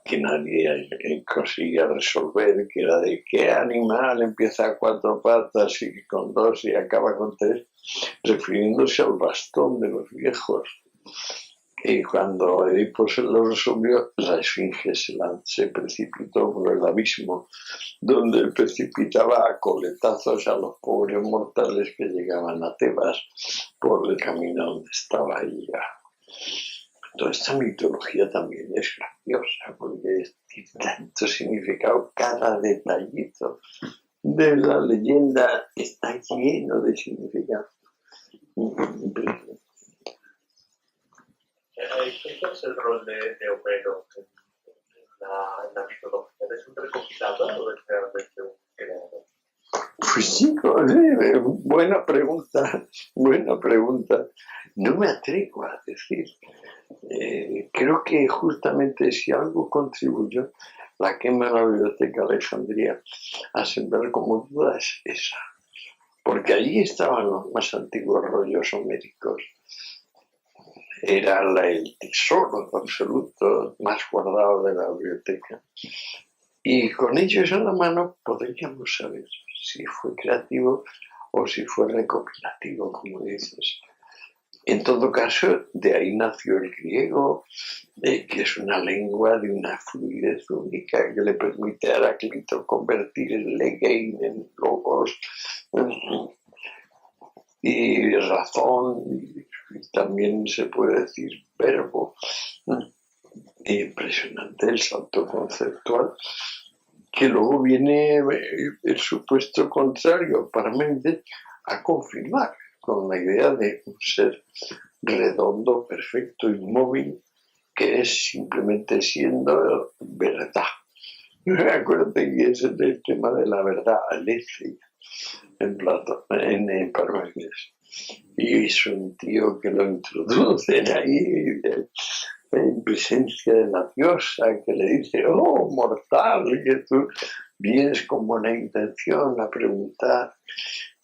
que nadie conseguía resolver, que era de qué animal empieza a 4 patas y con 2 y acaba con 3, refiriéndose al bastón de los viejos. Y cuando Edipo se lo resolvió, la esfinge se precipitó por el abismo, donde precipitaba a coletazos a los pobres mortales que llegaban a Tebas por el camino donde estaba ella. Toda esta mitología también es graciosa, porque tiene tanto significado, cada detallito de la leyenda está lleno de significado. ¿Cuál es el rol de Homero en la mitología? ¿Es un recopilador o es realmente un creador? Pues sí, buena pregunta. No me atrevo a decir. Creo que justamente si algo contribuyó la quema de la Biblioteca de Alejandría a sembrar como dudas esa, porque allí estaban los más antiguos rollos homéricos. Era el tesoro absoluto más guardado de la biblioteca. Y con ellos a la mano podríamos saber si fue creativo o si fue recopilativo, como dices. En todo caso, de ahí nació el griego, que es una lengua de una fluidez única que le permite a Heráclito convertir el legein en logos y razón, y también se puede decir verbo. Impresionante el salto conceptual, que luego viene el supuesto contrario para Méndez a confirmar con la idea de un ser redondo, perfecto, inmóvil, que es simplemente siendo verdad. Acuérdate que ese es el tema de la verdad, aletheia, en Parménides. Y es un tío que lo introducen ahí en presencia de la diosa, que le dice, oh, mortal, que tú vienes con buena intención a preguntar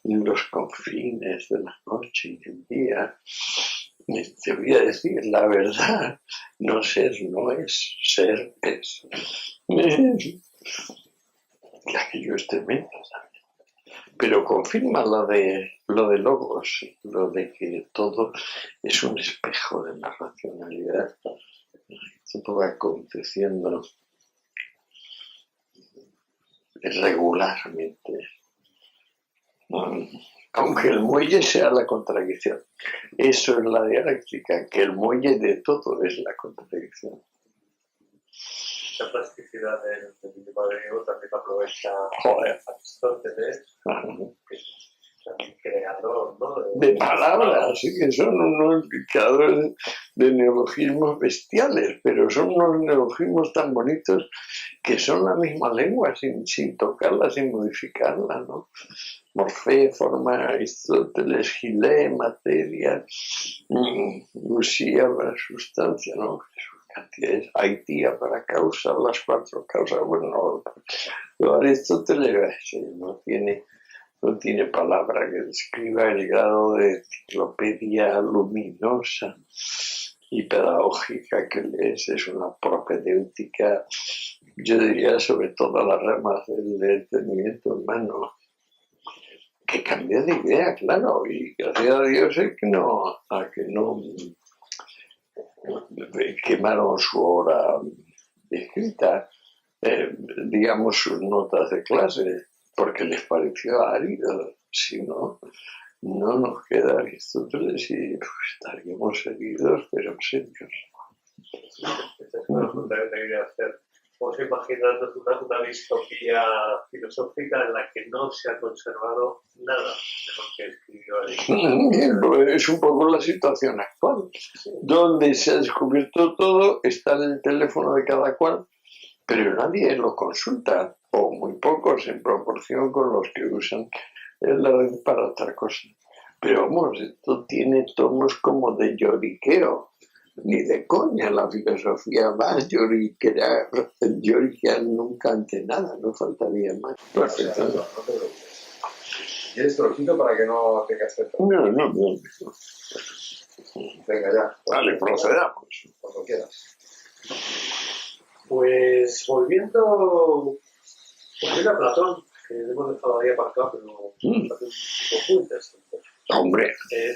en los confines de la noche y del día. Te voy a decir la verdad, no ser no es, ser es. Aquello es tremendo también. Pero confirma lo de Logos, lo de que todo es un espejo de la racionalidad. Todo va aconteciendo regularmente. Aunque el muelle sea la contradicción. Eso es la dialéctica, que el muelle de todo es la contradicción. La plasticidad del idioma griego también aprovecha Aristóteles, que es un creador, ¿no? De palabras, sí, que son unos creadores de neologismos bestiales, pero son unos neologismos tan bonitos que son la misma lengua sin tocarla, sin modificarla, ¿no? Morfé, forma, Aristóteles, Gilé, materia, Usía para sustancia, ¿no? Cantidades, Haitía para causas, las 4 causas, bueno, Aristóteles no tiene palabra que describa el grado de enciclopedia luminosa y pedagógica que es una propedéutica, yo diría, sobre todo las ramas del entendimiento humano, que cambió de idea, claro, y gracias a Dios es que no quemaron su obra escrita, digamos sus notas de clase, porque les pareció árido. Si no, no nos queda Aristóteles y estaríamos heridos, pero serios. Esta es una pregunta que te quería hacer. ¿Vos imaginándoos una distopía filosófica en la que no se ha conservado nada de lo que escribió Aristóteles? Es un poco la situación actual, donde se ha descubierto todo, está en el teléfono de cada cual, pero nadie lo consulta, o muy pocos en proporción con los que usan la red para otra cosa. Pero vamos, esto tiene tonos como de lloriqueo, ni de coña la filosofía más Georgian nunca ante nada, no faltaría más. Perfecto. No te preocupes. ¿Quieres trocito para que no tengas que hacer? No. Venga, ya. Vale, procedamos. Cuando quieras. Pues volviendo a Platón, que hemos dejado ahí aparcado, pero me parece un tipo muy interesante. Hombre,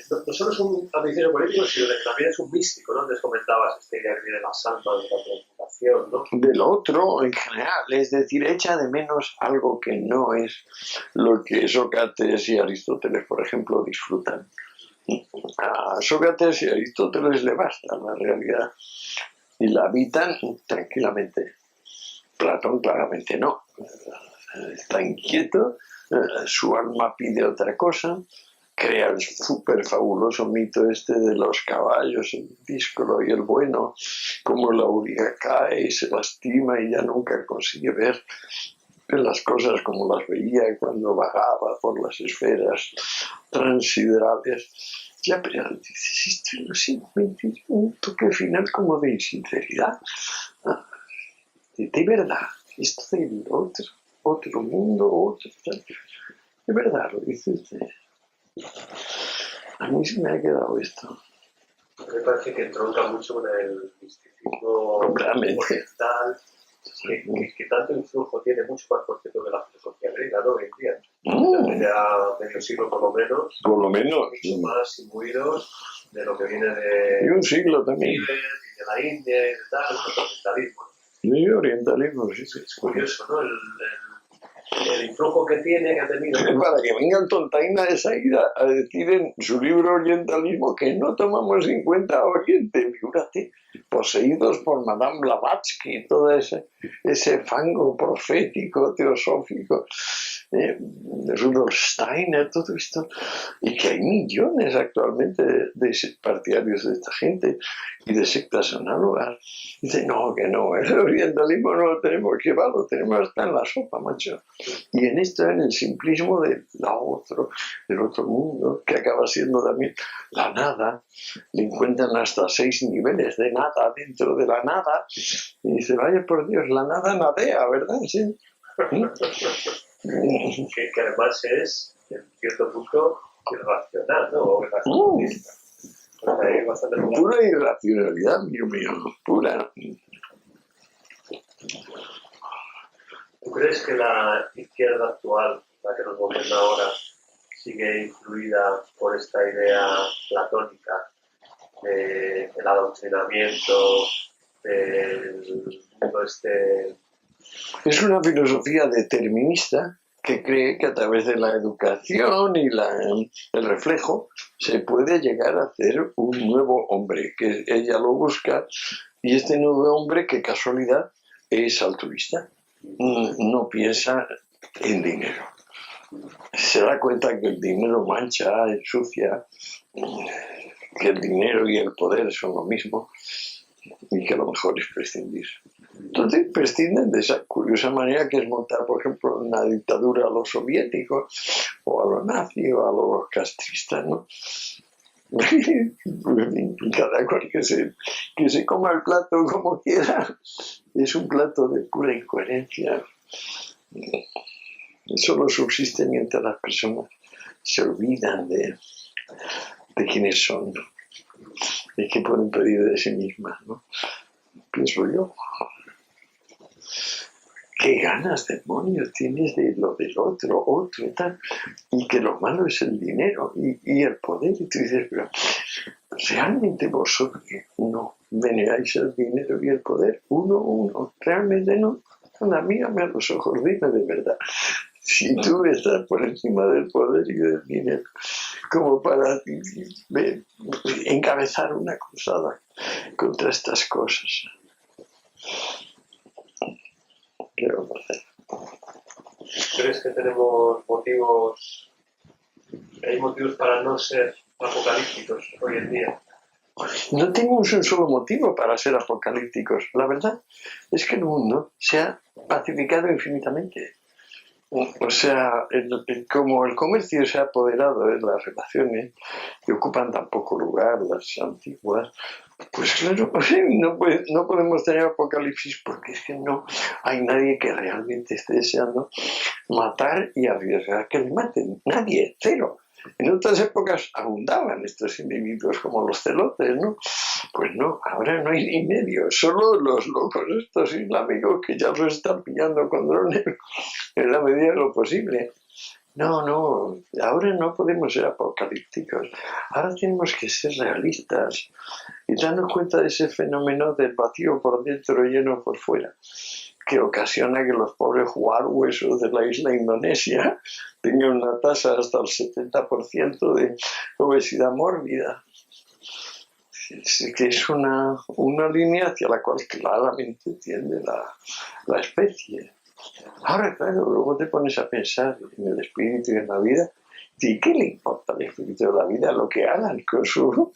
No solo es un ambicioso político, sino que también es un místico, ¿no? Antes comentabas esta idea que viene de la santa, de la transmutación, ¿no? del otro en general, es decir, echa de menos algo que no es lo que Sócrates y Aristóteles, por ejemplo, disfrutan. A Sócrates y Aristóteles le basta la realidad y la habitan tranquilamente. Platón claramente no. Está inquieto, su alma pide otra cosa, crea el súper fabuloso mito este de los caballos, el díscolo y el bueno, como la auriga cae y se lastima y ya nunca consigue ver las cosas como las veía cuando vagaba por las esferas transiderales. Ya, pero dices, esto no sé, un toque final como de insinceridad. De verdad, esto del otro mundo, de verdad lo dice usted. A mí se me ha quedado esto. Me parece que entronca mucho con el misticismo oriental, que tanto influjo tiene, mucho más por cierto que la filosofía griega, ¿no? Hoy en día. Ya medio siglo por lo menos. Mucho más imbuidos de lo que viene de... Y un siglo también. Tíbet, y de la India y de tal, el orientalismo. Sí, orientalismo, sí. Es curioso, ¿no? El influjo que ha tenido. Para que venga el Tontaina de Saída a decir en su libro Orientalismo que no tomamos en cuenta Oriente, fíjate, poseídos por Madame Blavatsky, todo ese fango profético, teosófico, Rudolf Steiner, todo esto, y que hay millones actualmente de partidarios de esta gente y de sectas análogas. Dicen, no, que no, el orientalismo no lo tenemos, que va, lo tenemos hasta en la sopa, macho. Y en esto, en el simplismo del otro mundo, que acaba siendo también la nada, le encuentran hasta 6 niveles de nada dentro de la nada, y dice, vaya por Dios, la nada nadea, ¿verdad? Sí. Que además es, en cierto punto, irracional, ¿no? O irracionalista. Pura irracionalidad, mío, pura. ¿Tú crees que la izquierda actual, la que nos gobierna ahora, sigue influida por esta idea platónica del adoctrinamiento, del mundo este? Es una filosofía determinista que cree que a través de la educación y el reflejo se puede llegar a hacer un nuevo hombre, que ella lo busca, y este nuevo hombre, qué casualidad, es altruista, no piensa en dinero. Se da cuenta que el dinero mancha, ensucia, que el dinero y el poder son lo mismo y que lo mejor es prescindir. Entonces prescinden de esa curiosa manera que es montar, por ejemplo, una dictadura a los soviéticos o a los nazis o a los castristas, ¿no? Cada cual que se coma el plato como quiera, es un plato de pura incoherencia. Solo subsiste mientras las personas se olvidan de quiénes son, de qué pueden pedir de sí mismas, ¿no? Pienso yo. ¿Qué ganas, demonios, tienes de lo del otro y tal? Y que lo malo es el dinero y el poder. Y tú dices, pero ¿realmente vosotros no veneráis el dinero y el poder? Uno, ¿realmente no? Anda, mírame a los ojos, dime de verdad. Si tú estás por encima del poder y del dinero, como para encabezar una cruzada contra estas cosas. ¿Qué vamos a hacer? ¿Crees que tenemos motivos? ¿Hay motivos para no ser apocalípticos hoy en día? No tenemos un solo motivo para ser apocalípticos. La verdad es que el mundo se ha pacificado infinitamente. O sea, como el comercio se ha apoderado de las relaciones y ocupan tan poco lugar las antiguas, pues claro, no podemos tener apocalipsis porque es que no hay nadie que realmente esté deseando matar y arriesgar que le maten. Nadie, cero. En otras épocas abundaban estos individuos como los celotes, ¿no? Pues no, ahora no hay ni medio, solo los locos estos islámicos que ya los están pillando con drones en la medida de lo posible. No, ahora no podemos ser apocalípticos, ahora tenemos que ser realistas y darnos cuenta de ese fenómeno del vacío por dentro y lleno por fuera, que ocasiona que los pobres huarhuesos de la isla Indonesia tengan una tasa hasta el 70% de obesidad mórbida. Que es una línea hacia la cual claramente tiende la especie. Ahora, claro, luego te pones a pensar en el espíritu y en la vida. ¿Y qué le importa al espíritu de la vida lo que hagan con su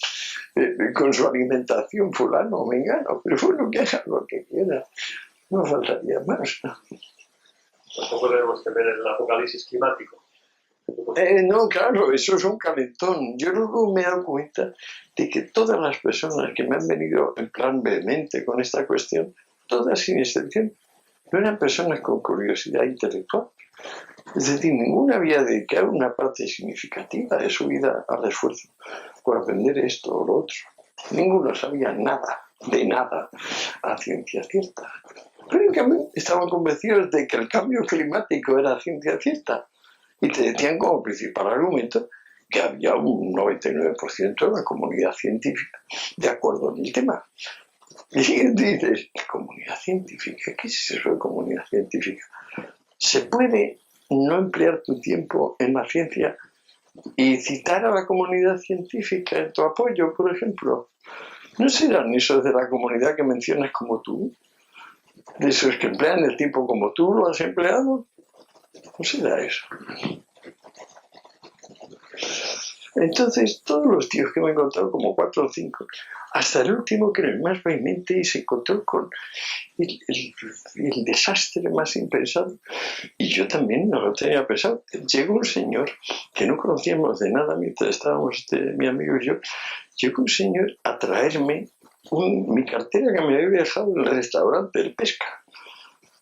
alimentación fulano o mengano? Pero bueno, que hagan lo que quieran. No faltaría más. Tampoco debemos temer el apocalipsis climático. No, claro, eso es un calentón. Yo luego me he dado cuenta de que todas las personas que me han venido en plan vehemente con esta cuestión, todas sin excepción, no eran personas con curiosidad intelectual. Es decir, ninguna había dedicado una parte significativa de su vida al esfuerzo por aprender esto o lo otro. Ninguno sabía nada, de nada, a ciencia cierta. Pero en cambio estaban convencidos de que el cambio climático era ciencia cierta. Y te decían como principal argumento que había un 99% de la comunidad científica de acuerdo en el tema. Y dices, ¿comunidad científica? ¿Qué es eso de comunidad científica? ¿Se puede no emplear tu tiempo en la ciencia y citar a la comunidad científica en tu apoyo, por ejemplo? ¿No serán esos de la comunidad que mencionas como tú? ¿De esos que emplean el tiempo como tú lo has empleado? ¿No será eso? Entonces, todos los tíos que me he encontrado, como 4 o 5, hasta el último que era el más vehemente y se encontró con el desastre más impensado, y yo también no lo tenía pensado. Llegó un señor que no conocíamos de nada mientras estábamos mi amigo y yo, llegó un señor a traerme mi cartera que me había dejado en el restaurante del Pesca.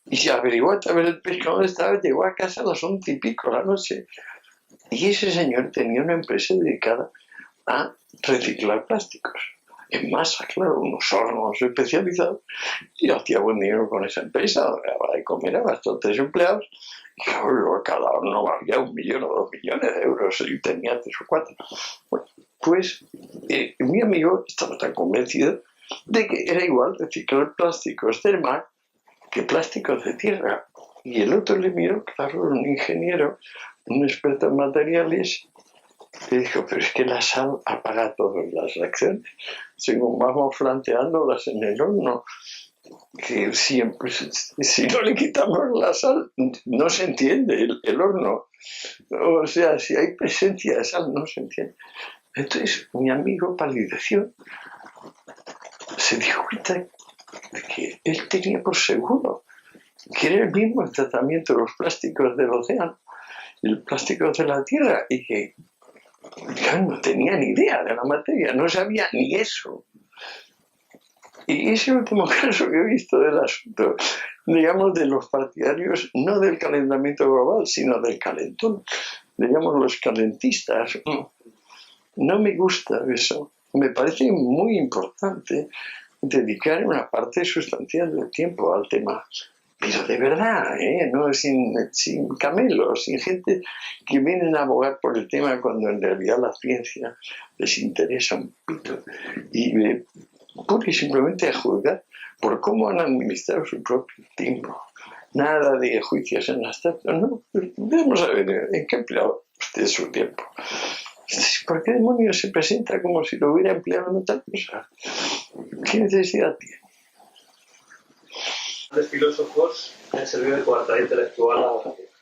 Y se averiguó a través del Pesca dónde estaba, llegó a casa a las 11:00 de la noche. Y ese señor tenía una empresa dedicada a reciclar plásticos. En masa, claro, unos hornos especializados. Y hacía buen dinero con esa empresa, daba de comer a bastantes empleados. Y claro, cada horno valía 1 millón o 2 millones de euros y tenía 3 o 4. Bueno, pues mi amigo estaba tan convencido de que era igual reciclar plásticos del mar que plásticos de tierra. Y el otro le miró, claro, un ingeniero, un experto en materiales, le dijo, pero es que la sal apaga todas las reacciones, según vamos planteándolas en el horno, que siempre, si no le quitamos la sal, no se entiende el horno. O sea, si hay presencia de sal, no se entiende. Entonces, mi amigo palideció, se dio cuenta de que él tenía por seguro que era el mismo el tratamiento de los plásticos del océano y el plástico de la tierra, y que no tenía ni idea de la materia, no sabía ni eso. Y ese último caso que he visto del asunto, digamos, de los partidarios, no del calentamiento global, sino del calentón, digamos, los calentistas, no me gusta eso. Me parece muy importante dedicar una parte sustancial del tiempo al tema. Pero de verdad, no sin camelos, sin gente que vienen a abogar por el tema cuando en realidad la ciencia les interesa un pito. Y pura y simplemente a juzgar por cómo han administrado su propio tiempo. Nada de juicios en abstracto, no. Vamos a ver en qué ha empleado usted su tiempo. ¿Por qué demonios se presenta como si lo hubiera empleado en otra cosa? ¿Qué necesidad tiene? Los filósofos han servido de coartada intelectual a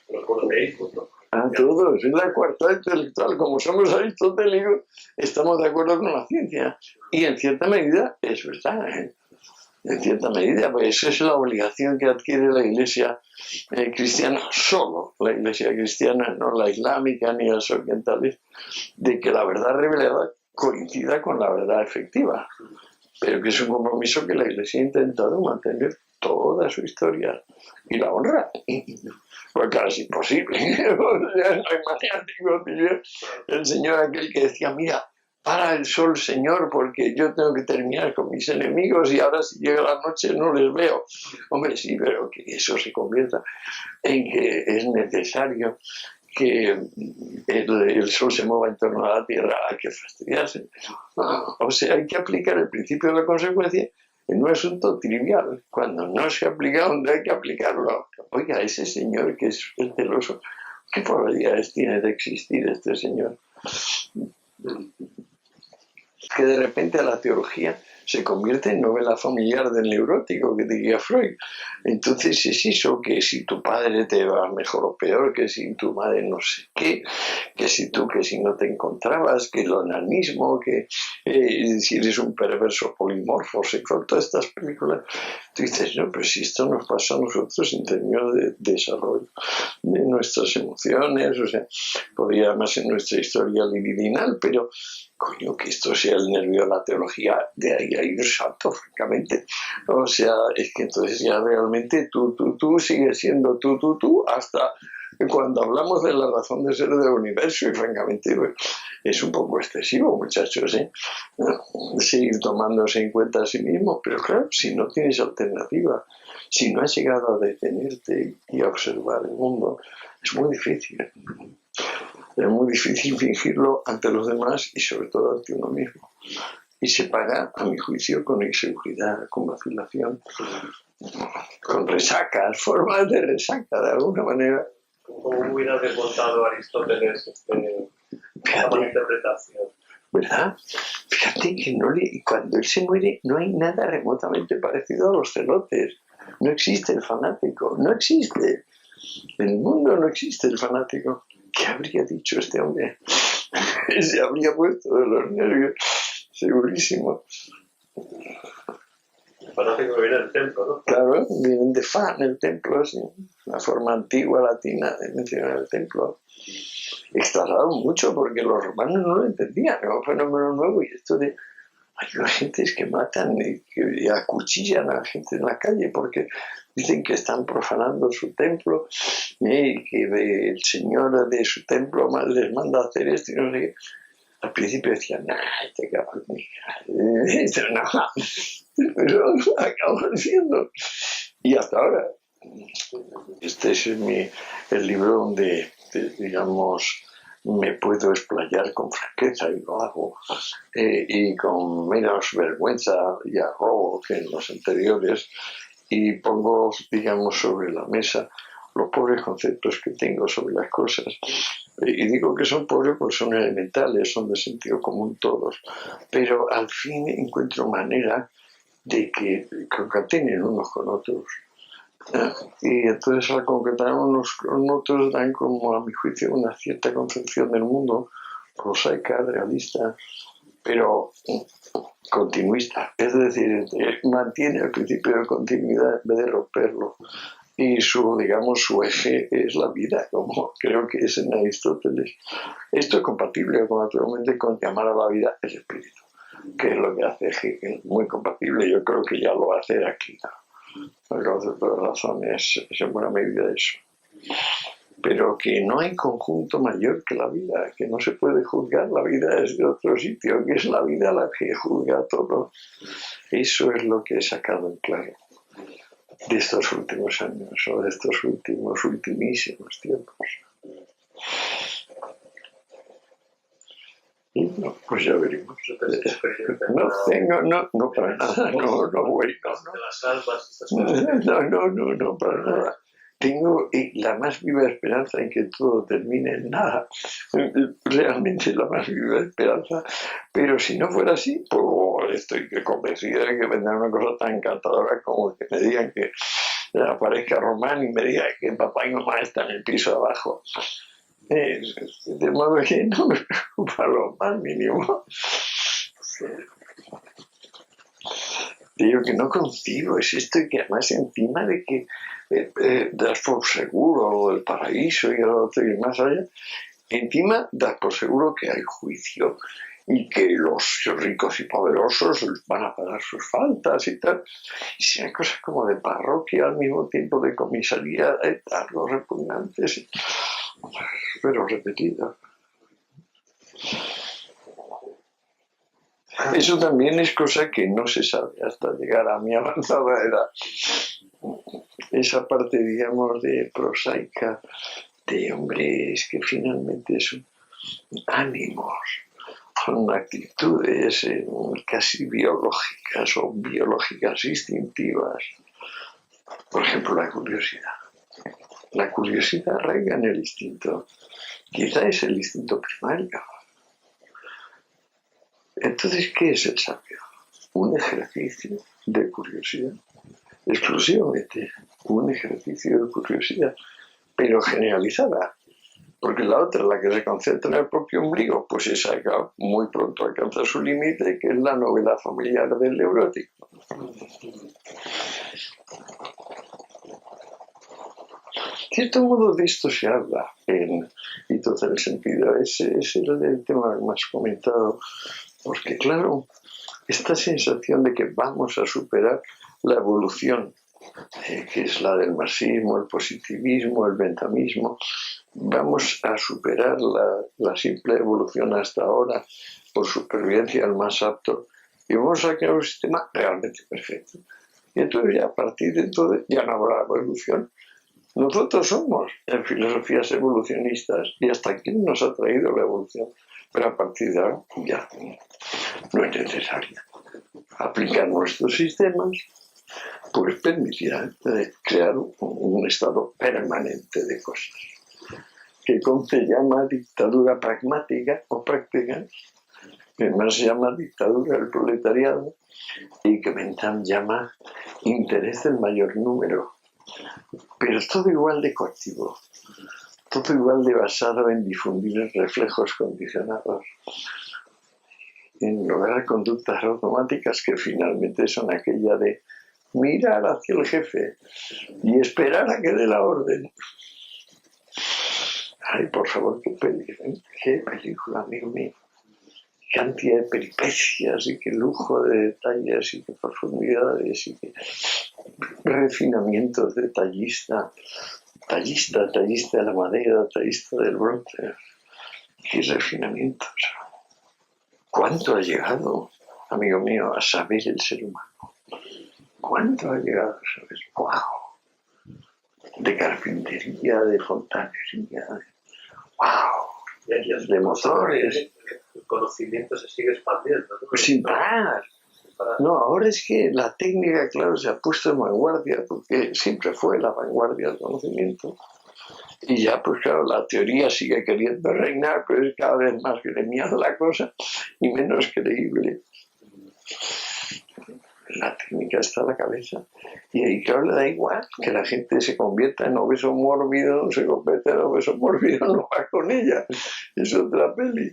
los monoteísmos, ¿no? A todos, es la coartada intelectual. Como somos aristotélicos, estamos de acuerdo con la ciencia. Y en cierta medida es verdad. en cierta medida, pues esa es la obligación que adquiere la Iglesia cristiana, solo la Iglesia cristiana, no la islámica ni las orientales, de que la verdad revelada coincida con la verdad efectiva, pero que es un compromiso que la Iglesia ha intentado mantener toda su historia y la honra. Pues claro, es imposible. Imagínate, el Señor aquel que decía, mira, para el sol, Señor, porque yo tengo que terminar con mis enemigos y ahora si llega la noche no les veo. Hombre, sí, pero que eso se convierta en que es necesario que el sol se mueva en torno a la tierra, hay que fastidiarse. O sea, hay que aplicar el principio de la consecuencia en un asunto trivial. Cuando no se ha aplicado, donde hay que aplicarlo. Oiga, ese señor que es el celoso, ¿qué probabilidades tiene de existir este señor? Que de repente la teología se convierte en novela familiar del neurótico, que diría Freud. Entonces es eso, que si tu padre te va mejor o peor, que si tu madre no sé qué, que si no te encontrabas, que el onanismo, que si eres un perverso polimorfo sexual, todas estas películas. Tú dices, no, pero si esto nos pasa a nosotros en términos de desarrollo de nuestras emociones, o sea, podría más en nuestra historia libidinal, pero coño, que esto sea el nervio de la teología, de ahí hay un salto, francamente. O sea, es que entonces ya realmente tú sigues siendo tú, hasta cuando hablamos de la razón de ser del universo, y francamente pues, es un poco excesivo, muchachos, ¿eh? Seguir tomándose en cuenta a sí mismo, pero claro, si no tienes alternativa, si no has llegado a detenerte y a observar el mundo, es muy difícil. Es muy difícil fingirlo ante los demás y sobre todo ante uno mismo. Y se paga, a mi juicio, con inseguridad, con vacilación, con resacas, formas de resaca, de alguna manera. ¿Cómo hubiera desmontado Aristóteles esta interpretación? ¿Verdad? Fíjate que cuando él se muere no hay nada remotamente parecido a los celotes. No existe el fanático, no existe. En el mundo no existe el fanático. ¿Qué habría dicho este hombre? Se habría puesto de los nervios, segurísimo. El fanático que viene del templo, ¿no? Claro, vienen de fan, el templo, sí. La forma antigua latina de mencionar el templo. Extrasaron mucho porque los romanos no lo entendían, era un fenómeno nuevo, y esto de hay gentes que matan y acuchillan a la gente en la calle porque dicen que están profanando su templo y que el señor de su templo les manda a hacer esto y no sé qué. Al principio decían, este cabrón, pero acaban siendo. Y hasta ahora. Este es el libro donde, digamos, me puedo explayar con franqueza y lo hago, y con menos vergüenza y arrobo que en los anteriores, y pongo, digamos, sobre la mesa los pobres conceptos que tengo sobre las cosas, y digo que son pobres porque son elementales, son de sentido común todos, pero al fin encuentro manera de que concatenen unos con otros. Y entonces al concretar unos con otros dan como, a mi juicio, una cierta concepción del mundo prosaica, realista, pero continuista, es decir, mantiene el principio de continuidad en vez de romperlo, y su eje es la vida, como creo que es en Aristóteles. Esto es compatible naturalmente con llamar a la vida el espíritu, que es lo que hace Hegel, muy compatible. Yo creo que ya lo hace aquí, por todas razones, es en buena medida eso. Pero que no hay conjunto mayor que la vida, que no se puede juzgar la vida desde otro sitio, que es la vida la que juzga todo. Eso es lo que he sacado en claro de estos últimos años, o de estos ultimísimos tiempos. Y no, pues ya veremos. No para nada, no, para nada. Tengo la más viva esperanza en que todo termine en nada, realmente la más viva esperanza, pero si no fuera así, pues estoy convencido de que vendrá una cosa tan encantadora como que me digan que aparezca Román y me diga que papá y mamá están en el piso de abajo. De modo que no me preocupa lo más mínimo. te digo que no concibo, es esto y que además encima de que das por seguro lo del paraíso y lo otro y más allá, encima das por seguro que hay juicio y que los ricos y poderosos van a pagar sus faltas y tal. Y si hay cosas como de parroquia al mismo tiempo de comisaría, algo repugnantes, pero repetidas. Eso también es cosa que no se sabe hasta llegar a mi avanzada edad. Esa parte, digamos, de prosaica, de hombres que finalmente son ánimos, son actitudes casi biológicas o biológicas instintivas. Por ejemplo, la curiosidad. La curiosidad arraiga en el instinto. Quizá es el instinto primario. Entonces, ¿qué es el sabio? Un ejercicio de curiosidad. Exclusivamente un ejercicio de curiosidad, pero generalizada. Porque la otra, la que se concentra en el propio ombligo, pues esa muy pronto alcanza su límite, que es la novela familiar del neurótico. De cierto modo de esto se habla y todo el sentido. Ese es el tema más comentado, porque claro, esta sensación de que vamos a superar la evolución, que es la del marxismo, el positivismo, el bentamismo, vamos a superar la simple evolución hasta ahora por supervivencia al más apto y vamos a crear un sistema realmente perfecto. Y entonces ya a partir de entonces ya no habrá evolución. Nosotros somos en filosofías evolucionistas y hasta aquí nos ha traído la evolución, pero a partir de ahora ya no es necesario. Aplicar nuestros sistemas pues permitirá crear un estado permanente de cosas, que Comte llama dictadura pragmática o práctica, que más se llama dictadura del proletariado y que Bentham llama interés del mayor número. Pero es todo igual de coactivo, todo igual de basado en difundir reflejos condicionados, en lograr conductas automáticas que finalmente son aquella de mirar hacia el jefe y esperar a que dé la orden. Ay, por favor, qué película, amigo mío. Qué cantidad de peripecias y qué lujo de detalles y qué profundidades y qué refinamientos de tallista de la madera, tallista del bronce. Qué refinamientos. ¿Cuánto ha llegado, amigo mío, a saber el ser humano? ¿Cuánto ha llegado a saber? ¡Wow! De carpintería, de fontanería, ¡wow! De motores. El conocimiento se sigue expandiendo, ¿no? Pues sin parar. No, ahora es que la técnica, claro, se ha puesto en vanguardia, porque siempre fue la vanguardia del conocimiento. Y ya, pues claro, la teoría sigue queriendo reinar, pero es cada vez más gremial la cosa y menos creíble. La técnica está a la cabeza. Y ahí, claro, le da igual que la gente se convierta en obeso mórbido, no se convierta en obeso mórbido, no va con ella. Es otra peli.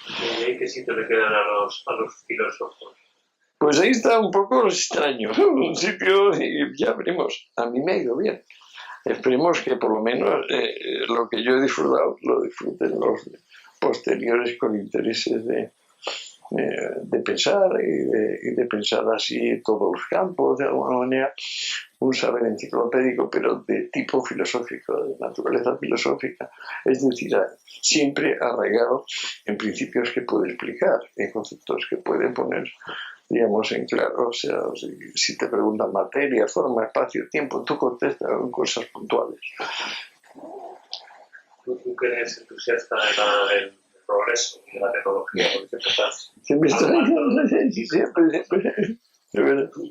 ¿Y ahí qué sitio le quedan a los filósofos? Pues ahí está un poco extraño. Un sitio, y ya veremos. A mí me ha ido bien. Esperemos que por lo menos lo que yo he disfrutado lo disfruten los posteriores con intereses de pensar y de pensar así todos los campos, de alguna manera, un saber enciclopédico, pero de tipo filosófico, de naturaleza filosófica, es decir, siempre arraigado en principios que puede explicar, en conceptos que puede poner, digamos, en claro. O sea, si te preguntan materia, forma, espacio, tiempo, tú contestas con cosas puntuales. ¿Tú que eres entusiasta del progreso de la tecnología? Siempre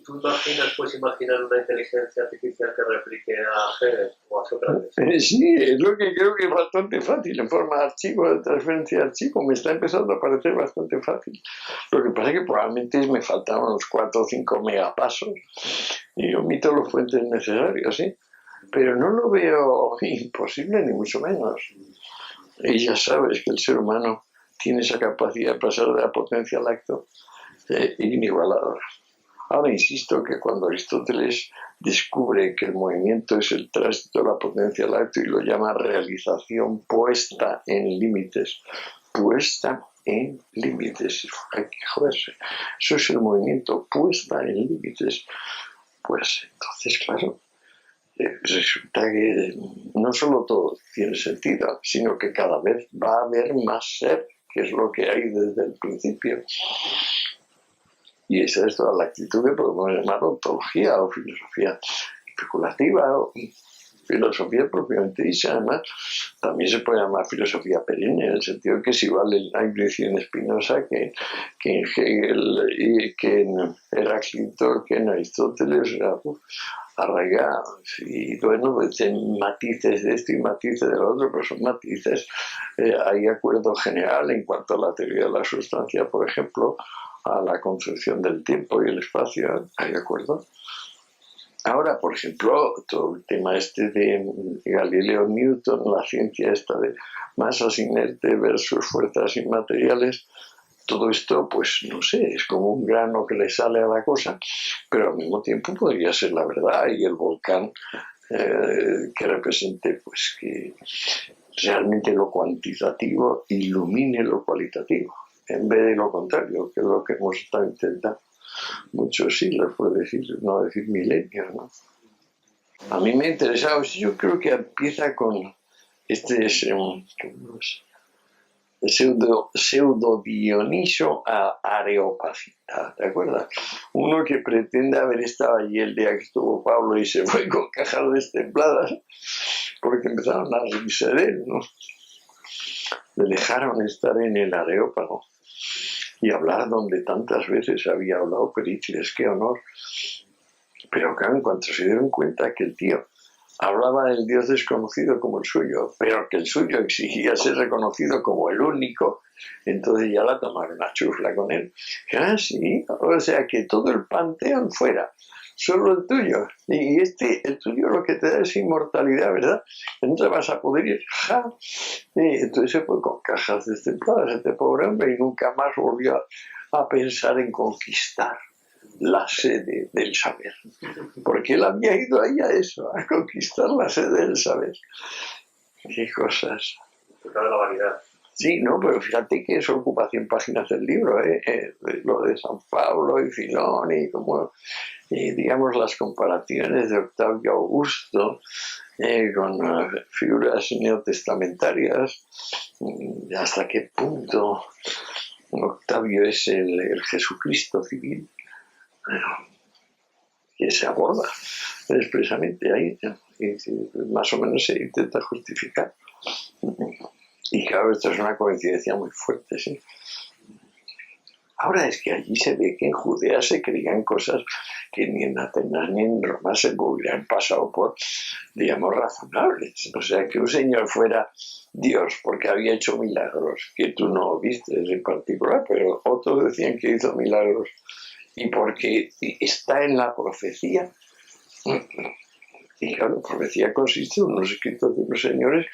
¿Tú puedes imaginar una inteligencia artificial que replique a Hegel o a Sócrates? Sí, es lo que creo que es bastante fácil, en forma de archivo, de transferencia de archivo, me está empezando a parecer bastante fácil. Lo que pasa es que probablemente me faltaban unos 4 o 5 megapasos y omito los fuentes necesarios, ¿sí? Pero no lo veo imposible, ni mucho menos. Y ya sabes que el ser humano tiene esa capacidad de pasar de la potencia al acto inigualadas. Ahora insisto que cuando Aristóteles descubre que el movimiento es el tránsito de la potencia al acto y lo llama realización puesta en límites, puesta en límites, hay que joderse, eso es el movimiento, puesta en límites, pues entonces claro, resulta que no solo todo tiene sentido, sino que cada vez va a haber más ser, que es lo que hay desde el principio. Y esa es toda la actitud que podemos llamar ontología o filosofía especulativa o filosofía propiamente dicha. Además, también se puede llamar filosofía perenne, en el sentido que si vale la intuición espinosa que en Hegel y que en Heráclito, que en Aristóteles, arraigados. Y bueno, pues en matices de esto y matices del otro, pero son matices. Hay acuerdo general en cuanto a la teoría de la sustancia, por ejemplo, a la concepción del tiempo y el espacio, ¿hay acuerdo? Ahora, por ejemplo, todo el tema este de Galileo Newton, la ciencia esta de masas inertes versus fuerzas inmateriales, todo esto, pues no sé, es como un grano que le sale a la cosa, pero al mismo tiempo podría ser la verdad y el volcán que represente, pues que realmente lo cuantitativo ilumine lo cualitativo, en vez de lo contrario, que es lo que hemos estado intentando muchos siglos, por decir, no decir milenios, ¿no? A mí me ha interesado, yo creo que empieza con este pseudo Dioniso a Areopagita, ¿te acuerdas? Uno que pretende haber estado allí el día que estuvo Pablo y se fue con cajas destempladas porque empezaron a reírse de él, ¿no? Le dejaron estar en el Areópago y hablar donde tantas veces había hablado Pericles, qué honor. Pero claro, en cuanto se dieron cuenta que el tío hablaba del Dios desconocido como el suyo, pero que el suyo exigía ser reconocido como el único, entonces ya la tomaron a chufla con él. Ah, sí, o sea que todo el panteón fuera, solo el tuyo. Y el tuyo lo que te da es inmortalidad, ¿verdad? No te vas a poder ir. ¡Ja! Y entonces se fue con cajas destempladas este pobre hombre y nunca más volvió a pensar en conquistar la sede del saber, porque él había ido ahí a eso, a conquistar la sede del saber. Qué cosas. Toda la variedad. Sí, no, pero fíjate que eso ocupa 100 páginas del libro, lo de San Pablo y Filón y como, digamos, las comparaciones de Octavio Augusto con figuras neotestamentarias, hasta qué punto Octavio es el Jesucristo civil, que se aborda expresamente ahí, y más o menos se intenta justificar. Y claro, esto es una coincidencia muy fuerte, ¿sí? Ahora es que allí se ve que en Judea se creían cosas que ni en Atenas ni en Roma se hubieran pasado por, digamos, razonables. O sea, que un señor fuera Dios porque había hecho milagros, que tú no viste en particular, pero otros decían que hizo milagros, y porque está en la profecía. Y claro, la profecía consiste en unos escritos de unos señores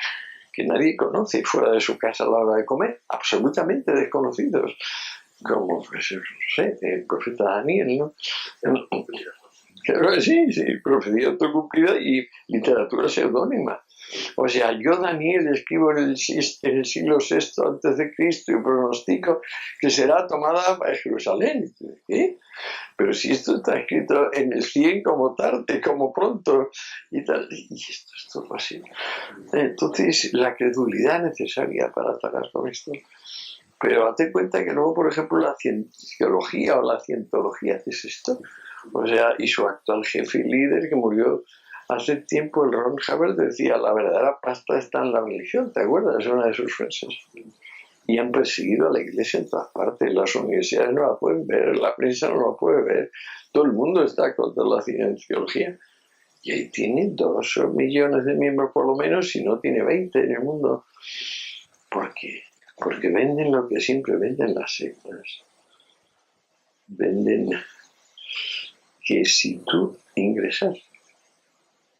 que nadie conoce fuera de su casa a la hora de comer, absolutamente desconocidos, como, pues, no sé, el profeta Daniel, ¿no? Sí, profecía autocumplida y literatura seudónima. O sea, yo, Daniel, escribo en el siglo VI antes de Cristo y pronostico que será tomada para Jerusalén. ¿Eh? Pero si esto está escrito en el 100 como tarde, como pronto, y tal, y esto es todo así. Entonces, la credulidad necesaria para tratar con esto. Pero date cuenta que luego, por ejemplo, la cienciología o la cientología, ¿qué es esto? O sea, y su actual jefe y líder, que murió hace tiempo, el Ron Hubbard, decía: la verdadera pasta está en la religión, ¿te acuerdas? Es una de sus frases. Y han perseguido a la iglesia en todas partes. Las universidades no la pueden ver, la prensa no la puede ver, todo el mundo está contra la cienciología. Y ahí tiene 2 millones de miembros por lo menos, si no tiene 20 en el mundo. ¿Por qué? Porque venden lo que siempre venden las sectas. Venden que si tú ingresas,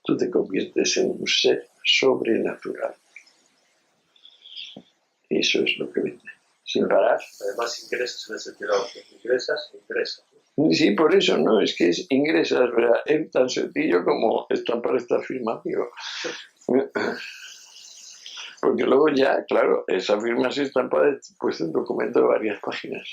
tú te conviertes en un ser sobrenatural. Eso es lo que venden. sin parar. Además ingresas en el sentido que ingresas. Sí, por eso, ¿no? Es que es ingresas, ¿verdad? Es tan sencillo como estampar este afirmativo. Porque luego ya, claro, esa firma se estampa después del documento de varias páginas,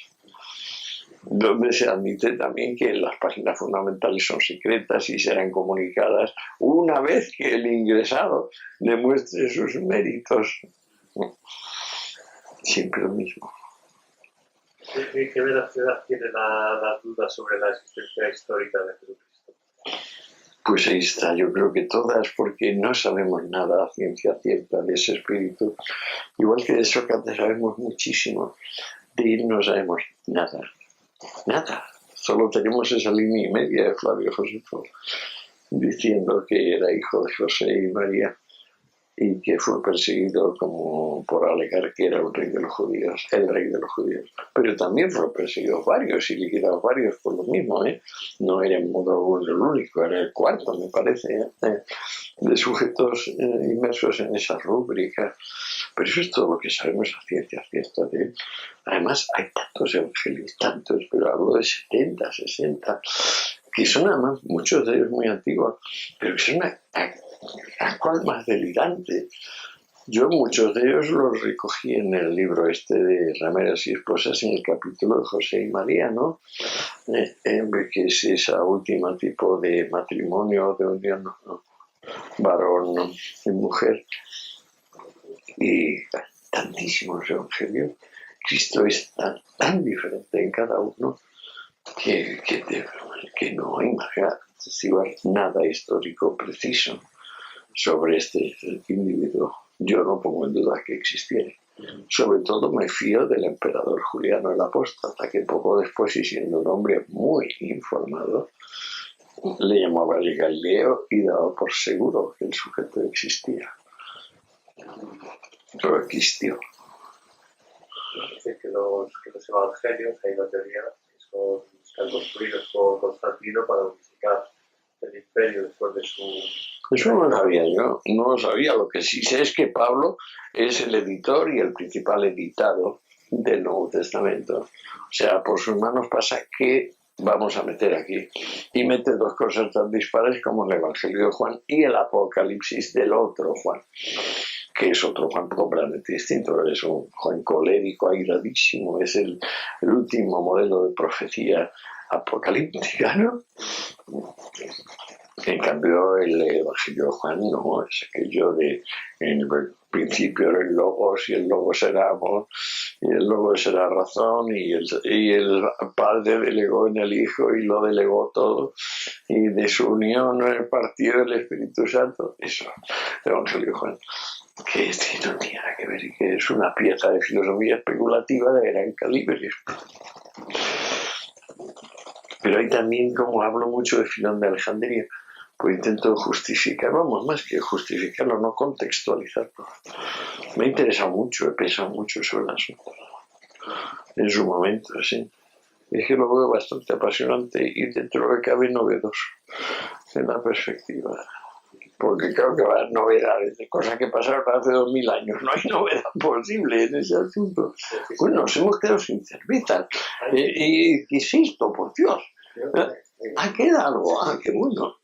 donde se admite también que las páginas fundamentales son secretas y serán comunicadas una vez que el ingresado demuestre sus méritos. Siempre lo mismo. ¿Qué veracidad tiene la duda sobre la existencia histórica de Jesucristo? Pues ahí está, yo creo que todas, porque no sabemos nada a ciencia cierta de ese espíritu. Igual que de Sócrates sabemos muchísimo, de él no sabemos nada. Nada. Solo tenemos esa línea y media de Flavio Josefo, diciendo que era hijo de José y María y que fue perseguido como por alegar que era el rey de los judíos. Pero también fue perseguido varios y liquidados varios por lo mismo, ¿eh? No era en modo el único, era el cuarto, me parece, de sujetos inmersos en esas rúbricas. Pero eso es todo lo que sabemos a ciencia cierta de él. Además, hay tantos evangelios, pero hablo de 70, 60, que son además muchos de ellos muy antiguos, pero que son a cual más delirante. Yo muchos de ellos los recogí en el libro este de Rameras y Esposas, en el capítulo de José y María, ¿no? Que es esa última tipo de matrimonio, de unión, ¿no? Varón y mujer. Y tantísimos evangelios. Cristo es tan diferente en cada uno que no hay nada histórico preciso sobre este individuo. Yo no pongo en duda que existiera. Sobre todo me fío del emperador Juliano el Apóstata, que poco después, y siendo un hombre muy informado, le llamaba el Galileo y daba por seguro que el sujeto existía. Pero existió. Dice que los evangelios, hay una teoría, están construidos por Constantino para unificar el imperio después de su... Eso no lo sabía yo, no lo sabía. Lo que sí sé es que Pablo es el editor y el principal editado del Nuevo Testamento. O sea, por sus manos pasa que vamos a meter aquí. Y mete dos cosas tan dispares como el Evangelio de Juan y el Apocalipsis del otro Juan, que es otro Juan completamente distinto. Es un Juan colérico, airadísimo, es el último modelo de profecía apocalíptica, ¿no? En cambio, el Evangelio de Juan no, es aquello de en el principio era el Logos y el Logos era amor y el Logos era razón y el Padre delegó en el Hijo y lo delegó todo y de su unión partió el Espíritu Santo. Eso, el Evangelio de Juan, que no tiene nada que ver y que es una pieza de filosofía especulativa de gran calibre. Pero ahí también, como hablo mucho de Filón de Alejandría, pues intento justificar, más que justificarlo, no contextualizarlo. Me ha interesado mucho, he pensado mucho sobre el asunto. En su momento, sí. Es que lo veo bastante apasionante y dentro de lo que cabe novedoso en la perspectiva. Porque creo que va a haber novedades de cosas que pasaron hace 2000 años. No hay novedad posible en ese asunto. Pues nos hemos quedado sin cerveza. ¿Qué es esto, por Dios? ¿Ha quedado algo? Ah, qué bueno.